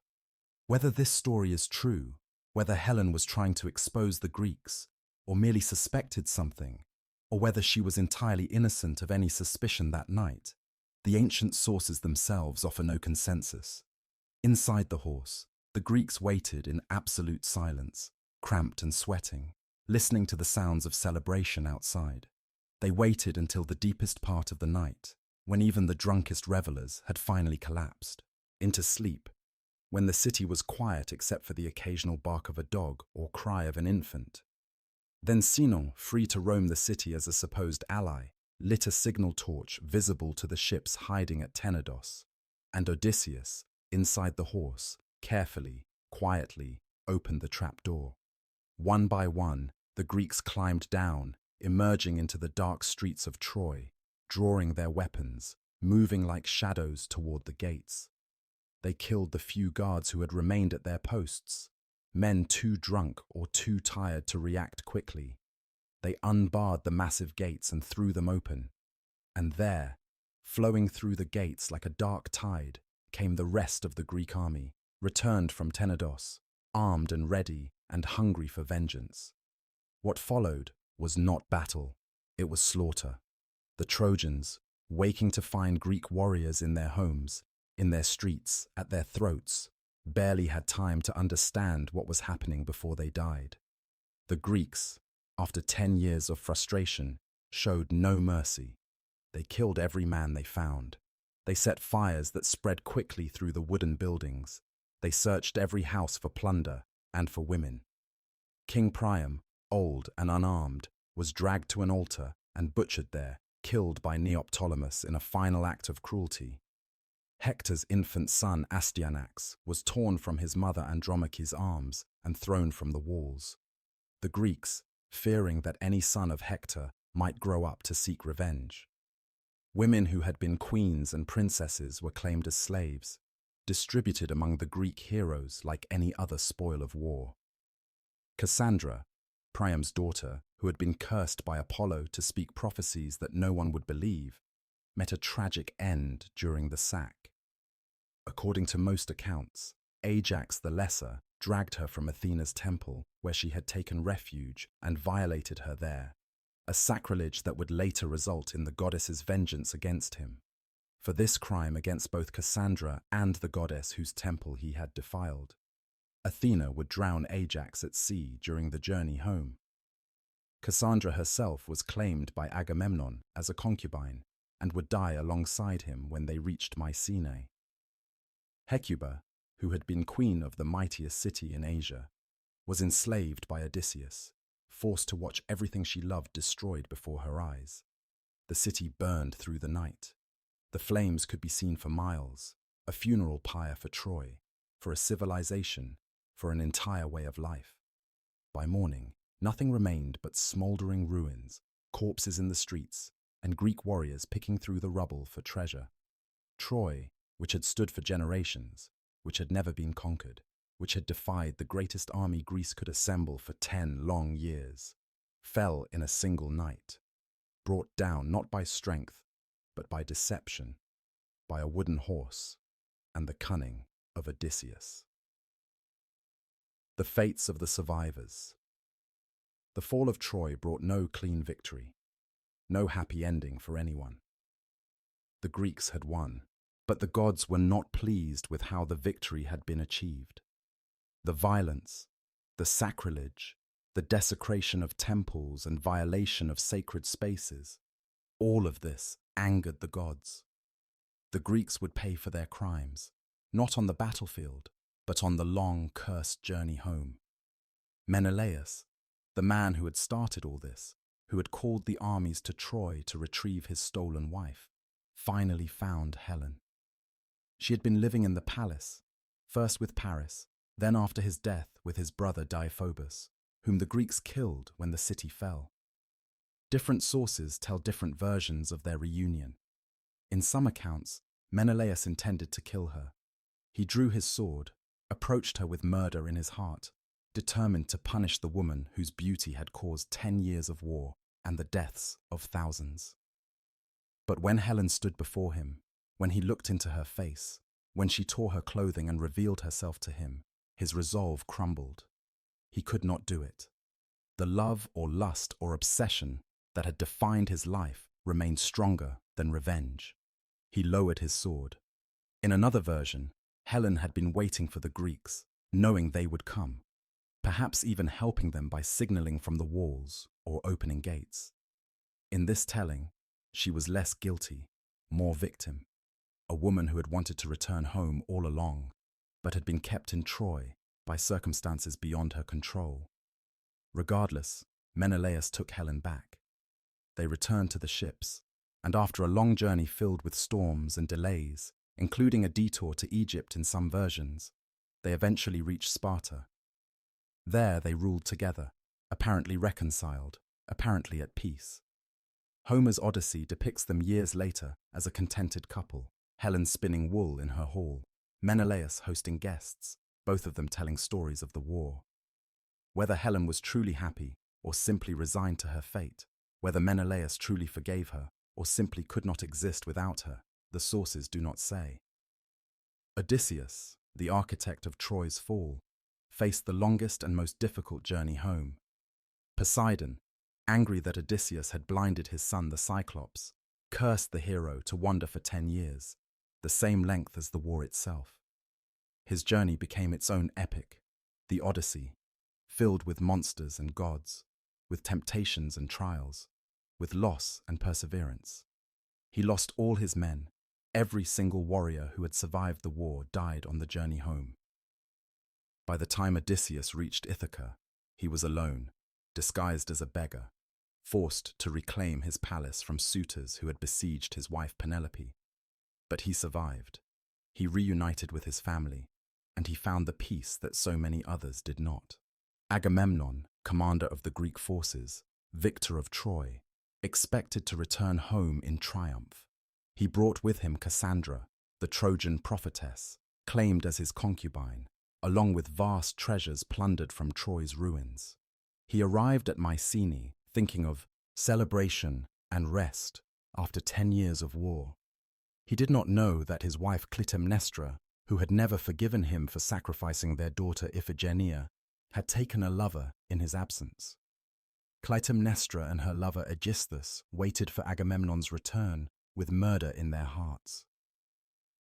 Speaker 1: Whether this story is true, whether Helen was trying to expose the Greeks, or merely suspected something, or whether she was entirely innocent of any suspicion that night, the ancient sources themselves offer no consensus. Inside the horse, the Greeks waited in absolute silence, cramped and sweating, listening to the sounds of celebration outside. They waited until the deepest part of the night, when even the drunkest revelers had finally collapsed, into sleep, when the city was quiet except for the occasional bark of a dog or cry of an infant. Then Sinon, free to roam the city as a supposed ally, lit a signal torch visible to the ships hiding at Tenedos, and Odysseus, inside the horse, carefully, quietly, opened the trapdoor. One by one, the Greeks climbed down, emerging into the dark streets of Troy, drawing their weapons, moving like shadows toward the gates. They killed the few guards who had remained at their posts, men too drunk or too tired to react quickly. They unbarred the massive gates and threw them open. And there, flowing through the gates like a dark tide, came the rest of the Greek army, returned from Tenedos, armed and ready and hungry for vengeance. What followed was not battle, it was slaughter. The Trojans, waking to find Greek warriors in their homes, in their streets, at their throats, barely had time to understand what was happening before they died. The Greeks, after 10 years of frustration, showed no mercy. They killed every man they found. They set fires that spread quickly through the wooden buildings. They searched every house for plunder and for women. King Priam, old and unarmed, was dragged to an altar and butchered there, killed by Neoptolemus in a final act of cruelty. Hector's infant son Astyanax was torn from his mother Andromache's arms and thrown from the walls. The Greeks, fearing that any son of Hector might grow up to seek revenge. Women who had been queens and princesses were claimed as slaves, distributed among the Greek heroes like any other spoil of war. Cassandra, Priam's daughter, who had been cursed by Apollo to speak prophecies that no one would believe, met a tragic end during the sack. According to most accounts, Ajax the Lesser dragged her from Athena's temple, where she had taken refuge, and violated her there, a sacrilege that would later result in the goddess's vengeance against him. For this crime against both Cassandra and the goddess whose temple he had defiled, Athena would drown Ajax at sea during the journey home. Cassandra herself was claimed by Agamemnon as a concubine and would die alongside him when they reached Mycenae. Hecuba, who had been queen of the mightiest city in Asia, was enslaved by Odysseus, forced to watch everything she loved destroyed before her eyes. The city burned through the night. The flames could be seen for miles, a funeral pyre for Troy, for a civilization, for an entire way of life. By morning, nothing remained but smoldering ruins, corpses in the streets, and Greek warriors picking through the rubble for treasure. Troy, which had stood for generations, which had never been conquered, which had defied the greatest army Greece could assemble for 10 long years, fell in a single night, brought down not by strength, but by deception, by a wooden horse, and the cunning of Odysseus. The fates of the survivors. The fall of Troy brought no clean victory, no happy ending for anyone. The Greeks had won, but the gods were not pleased with how the victory had been achieved. The violence, the sacrilege, the desecration of temples and violation of sacred spaces, all of this angered the gods. The Greeks would pay for their crimes, not on the battlefield, but on the long, cursed journey home. Menelaus, the man who had started all this, who had called the armies to Troy to retrieve his stolen wife, finally found Helen. She had been living in the palace, first with Paris, then after his death with his brother Deiphobus, whom the Greeks killed when the city fell. Different sources tell different versions of their reunion. In some accounts, Menelaus intended to kill her. He drew his sword, approached her with murder in his heart, determined to punish the woman whose beauty had caused 10 years of war and the deaths of thousands. But when Helen stood before him, when he looked into her face, when she tore her clothing and revealed herself to him, his resolve crumbled. He could not do it. The love or lust or obsession that had defined his life remained stronger than revenge. He lowered his sword. In another version, Helen had been waiting for the Greeks, knowing they would come, perhaps even helping them by signaling from the walls or opening gates. In this telling, she was less guilty, more victim, a woman who had wanted to return home all along, but had been kept in Troy by circumstances beyond her control. Regardless, Menelaus took Helen back. They returned to the ships, and after a long journey filled with storms and delays, including a detour to Egypt in some versions, they eventually reached Sparta. There they ruled together, apparently reconciled, apparently at peace. Homer's Odyssey depicts them years later as a contented couple, Helen spinning wool in her hall, Menelaus hosting guests, both of them telling stories of the war. Whether Helen was truly happy or simply resigned to her fate, whether Menelaus truly forgave her or simply could not exist without her, the sources do not say. Odysseus, the architect of Troy's fall, faced the longest and most difficult journey home. Poseidon, angry that Odysseus had blinded his son the Cyclops, cursed the hero to wander for 10 years, the same length as the war itself. His journey became its own epic, the Odyssey, filled with monsters and gods, with temptations and trials, with loss and perseverance. He lost all his men. Every single warrior who had survived the war died on the journey home. By the time Odysseus reached Ithaca, he was alone, disguised as a beggar, forced to reclaim his palace from suitors who had besieged his wife Penelope. But he survived. He reunited with his family, and he found the peace that so many others did not. Agamemnon, commander of the Greek forces, victor of Troy, expected to return home in triumph. He brought with him Cassandra, the Trojan prophetess, claimed as his concubine, along with vast treasures plundered from Troy's ruins. He arrived at Mycenae thinking of celebration and rest, after 10 years of war. He did not know that his wife Clytemnestra, who had never forgiven him for sacrificing their daughter Iphigenia, had taken a lover in his absence. Clytemnestra and her lover Aegisthus waited for Agamemnon's return with murder in their hearts.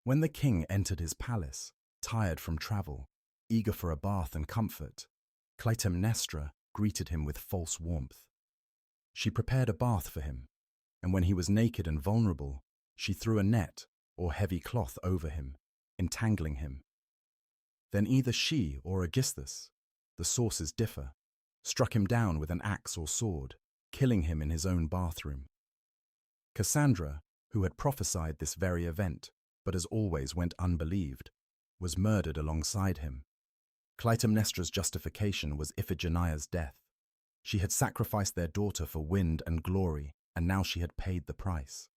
Speaker 1: When the king entered his palace, tired from travel, eager for a bath and comfort, Clytemnestra greeted him with false warmth. She prepared a bath for him, and when he was naked and vulnerable, she threw a net or heavy cloth over him, entangling him. Then either she or Aegisthus, the sources differ, struck him down with an axe or sword, killing him in his own bathroom. Cassandra, who had prophesied this very event, but as always went unbelieved, was murdered alongside him. Clytemnestra's justification was Iphigenia's death. She had sacrificed their daughter for wind and glory, and now she had paid the price.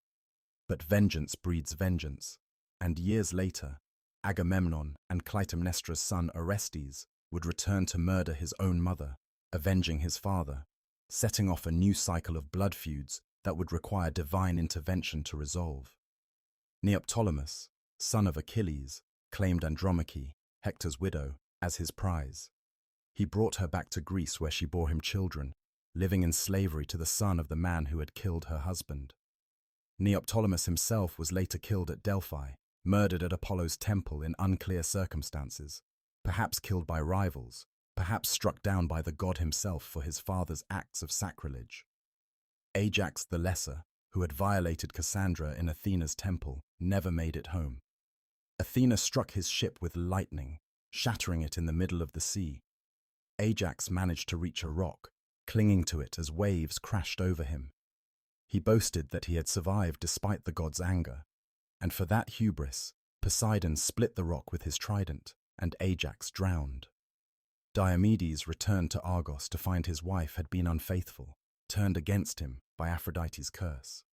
Speaker 1: But vengeance breeds vengeance, and years later, Agamemnon and Clytemnestra's son Orestes would return to murder his own mother, avenging his father, setting off a new cycle of blood feuds that would require divine intervention to resolve. Neoptolemus, son of Achilles, claimed Andromache, Hector's widow, as his prize. He brought her back to Greece where she bore him children, living in slavery to the son of the man who had killed her husband. Neoptolemus himself was later killed at Delphi, murdered at Apollo's temple in unclear circumstances, perhaps killed by rivals, perhaps struck down by the god himself for his father's acts of sacrilege. Ajax the Lesser, who had violated Cassandra in Athena's temple, never made it home. Athena struck his ship with lightning, shattering it in the middle of the sea. Ajax managed to reach a rock, clinging to it as waves crashed over him. He boasted that he had survived despite the god's anger, and for that hubris, Poseidon split the rock with his trident, and Ajax drowned. Diomedes returned to Argos to find his wife had been unfaithful, turned against him by Aphrodite's curse.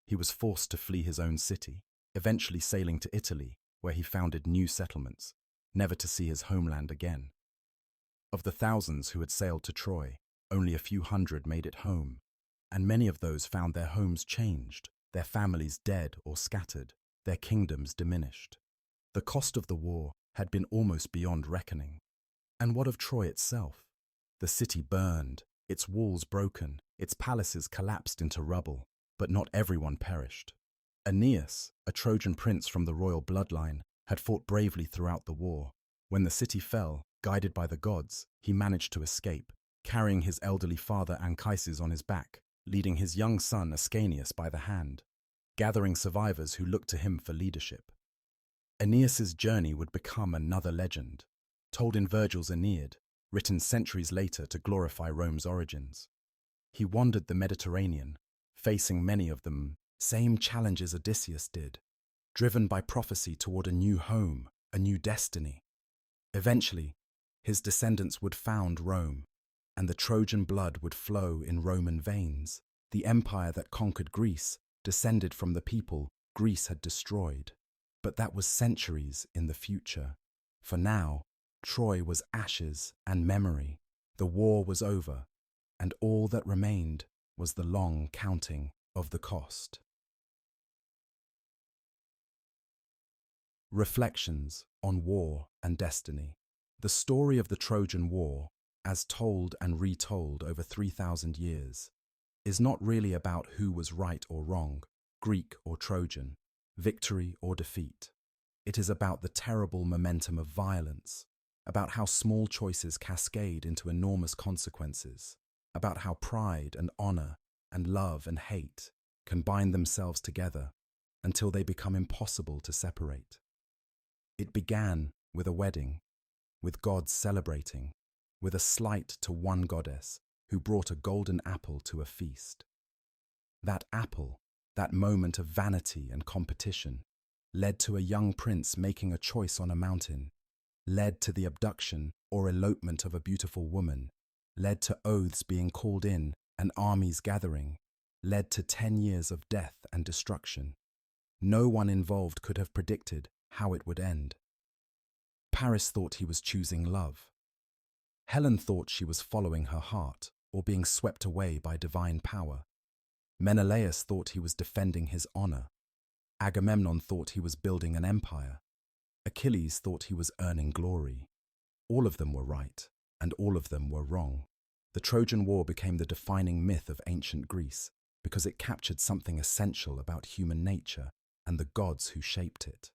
Speaker 1: He was forced to flee his own city, eventually sailing to Italy, where he founded new settlements, never to see his homeland again. Of the thousands who had sailed to Troy, only a few hundred made it home, and many of those found their homes changed, their families dead or scattered, their kingdoms diminished. The cost of the war had been almost beyond reckoning. And what of Troy itself? The city burned, its walls broken, its palaces collapsed into rubble, but not everyone perished. Aeneas, a Trojan prince from the royal bloodline, had fought bravely throughout the war. When the city fell, guided by the gods, he managed to escape, carrying his elderly father Anchises on his back, leading his young son Ascanius by the hand, gathering survivors who looked to him for leadership. Aeneas's journey would become another legend, told in Virgil's Aeneid, written centuries later to glorify Rome's origins. He wandered the Mediterranean, facing many of them same challenges Odysseus did, driven by prophecy toward a new home, a new destiny. Eventually, his descendants would found Rome, and the Trojan blood would flow in Roman veins. The empire that conquered Greece descended from the people Greece had destroyed. But that was centuries in the future. For now, Troy was ashes and memory. The war was over, and all that remained was the long counting of the cost. Reflections on War and Destiny. The story of the Trojan War, as told and retold over 3,000 years, is not really about who was right or wrong, Greek or Trojan, victory or defeat. It is about the terrible momentum of violence, about how small choices cascade into enormous consequences, about how pride and honor and love and hate combine themselves together until they become impossible to separate. It began with a wedding, with gods celebrating, with a slight to one goddess who brought a golden apple to a feast. That apple, that moment of vanity and competition, led to a young prince making a choice on a mountain, led to the abduction or elopement of a beautiful woman, led to oaths being called in and armies gathering, led to 10 years of death and destruction. No one involved could have predicted how it would end. Paris thought he was choosing love. Helen thought she was following her heart or being swept away by divine power. Menelaus thought he was defending his honor. Agamemnon thought he was building an empire. Achilles thought he was earning glory. All of them were right, and all of them were wrong. The Trojan War became the defining myth of ancient Greece because it captured something essential about human nature and the gods who shaped it.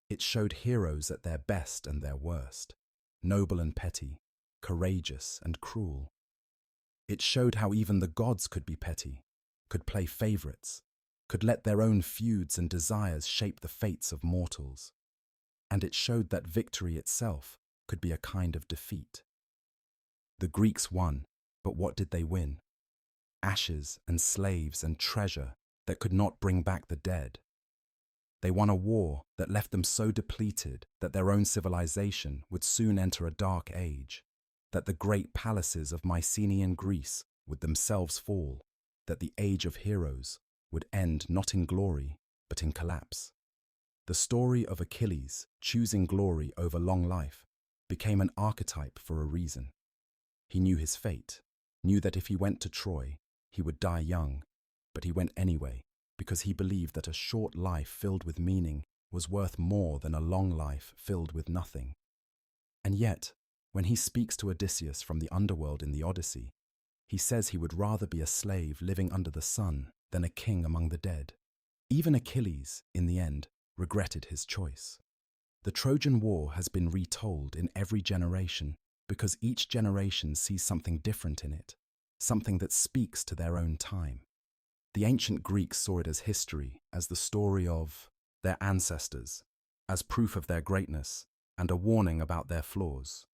Speaker 1: It showed heroes at their best and their worst, noble and petty, courageous and cruel. It showed how even the gods could be petty, could play favorites, could let their own feuds and desires shape the fates of mortals. And it showed that victory itself could be a kind of defeat. The Greeks won, but what did they win? Ashes and slaves and treasure that could not bring back the dead. They won a war that left them so depleted that their own civilization would soon enter a dark age, that the great palaces of Mycenaean Greece would themselves fall, that the age of heroes would end not in glory, but in collapse. The story of Achilles choosing glory over long life became an archetype for a reason. He knew his fate, knew that if he went to Troy, he would die young, but he went anyway because he believed that a short life filled with meaning was worth more than a long life filled with nothing. And yet, when he speaks to Odysseus from the underworld in the Odyssey, he says he would rather be a slave living under the sun than a king among the dead. Even Achilles, in the end, regretted his choice. The Trojan War has been retold in every generation because each generation sees something different in it, something that speaks to their own time. The ancient Greeks saw it as history, as the story of their ancestors, as proof of their greatness, and a warning about their flaws.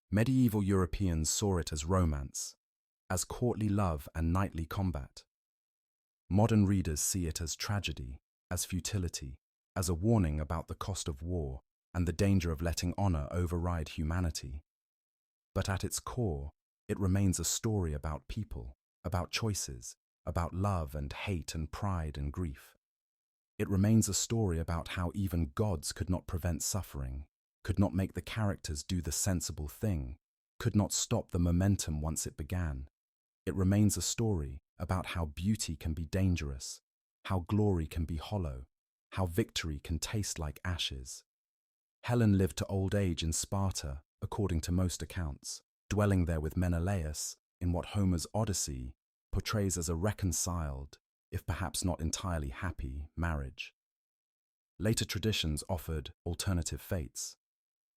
Speaker 1: Medieval Europeans saw it as romance, as courtly love and knightly combat. Modern readers see it as tragedy, as futility, as a warning about the cost of war and the danger of letting honor override humanity. But at its core, it remains a story about people, about choices, about love and hate and pride and grief. It remains a story about how even gods could not prevent suffering, could not make the characters do the sensible thing, could not stop the momentum once it began. It remains a story about how beauty can be dangerous, how glory can be hollow, how victory can taste like ashes. Helen lived to old age in Sparta, according to most accounts, dwelling there with Menelaus in what Homer's Odyssey portrays as a reconciled, if perhaps not entirely happy, marriage. Later traditions offered alternative fates.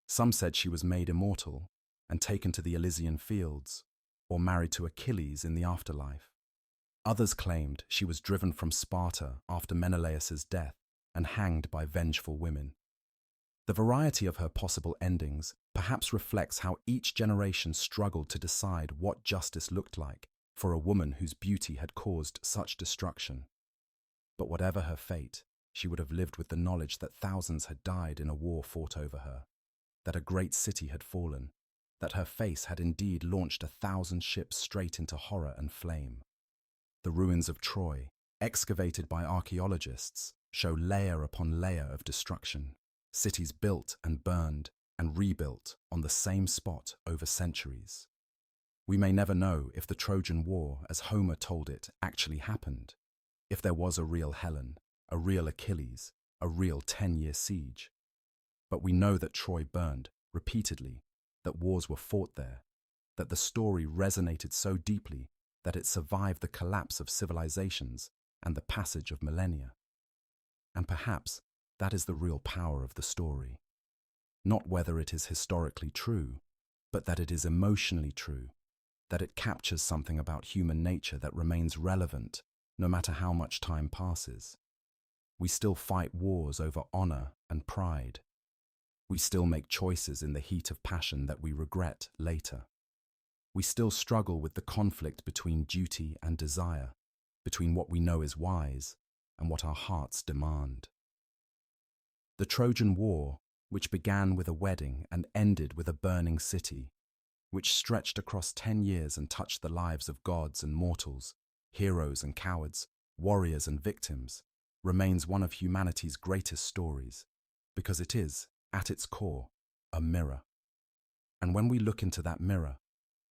Speaker 1: Some said she was made immortal and taken to the Elysian fields, or married to Achilles in the afterlife. Others claimed she was driven from Sparta after Menelaus's death and hanged by vengeful women. The variety of her possible endings perhaps reflects how each generation struggled to decide what justice looked like for a woman whose beauty had caused such destruction. But whatever her fate, she would have lived with the knowledge that thousands had died in a war fought over her, that a great city had fallen, that her face had indeed launched 1,000 ships straight into horror and flame. The ruins of Troy, excavated by archaeologists, show layer upon layer of destruction, cities built and burned and rebuilt on the same spot over centuries. We may never know if the Trojan War, as Homer told it, actually happened, if there was a real Helen, a real Achilles, a real 10-year siege. But we know that Troy burned, repeatedly, that wars were fought there, that the story resonated so deeply that it survived the collapse of civilizations and the passage of millennia. And perhaps that is the real power of the story. Not whether it is historically true, but that it is emotionally true, that it captures something about human nature that remains relevant no matter how much time passes. We still fight wars over honor and pride. We still make choices in the heat of passion that we regret later. We still struggle with the conflict between duty and desire, between what we know is wise and what our hearts demand. The Trojan War, which began with a wedding and ended with a burning city, which stretched across 10 years and touched the lives of gods and mortals, heroes and cowards, warriors and victims, remains one of humanity's greatest stories, because it is, at its core, a mirror. And when we look into that mirror,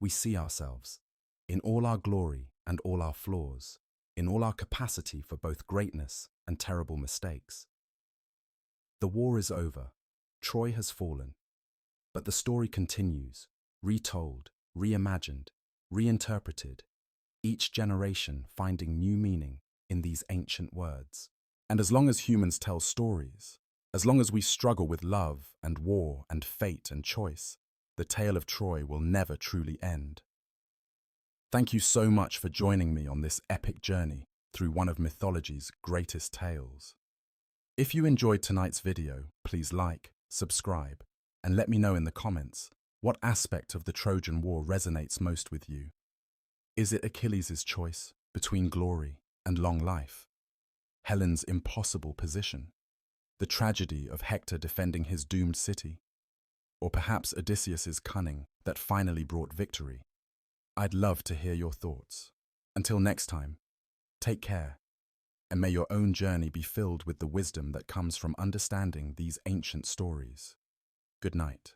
Speaker 1: we see ourselves, in all our glory and all our flaws, in all our capacity for both greatness and terrible mistakes. The war is over. Troy has fallen. But the story continues, retold, reimagined, reinterpreted, each generation finding new meaning in these ancient words. And as long as humans tell stories, as long as we struggle with love and war and fate and choice, the tale of Troy will never truly end. Thank you so much for joining me on this epic journey through one of mythology's greatest tales. If you enjoyed tonight's video, please like, subscribe, and let me know in the comments what aspect of the Trojan War resonates most with you. Is it Achilles' choice between glory and long life? Helen's impossible position? The tragedy of Hector defending his doomed city? Or perhaps Odysseus' cunning that finally brought victory? I'd love to hear your thoughts. Until next time, take care, and may your own journey be filled with the wisdom that comes from understanding these ancient stories. Good night.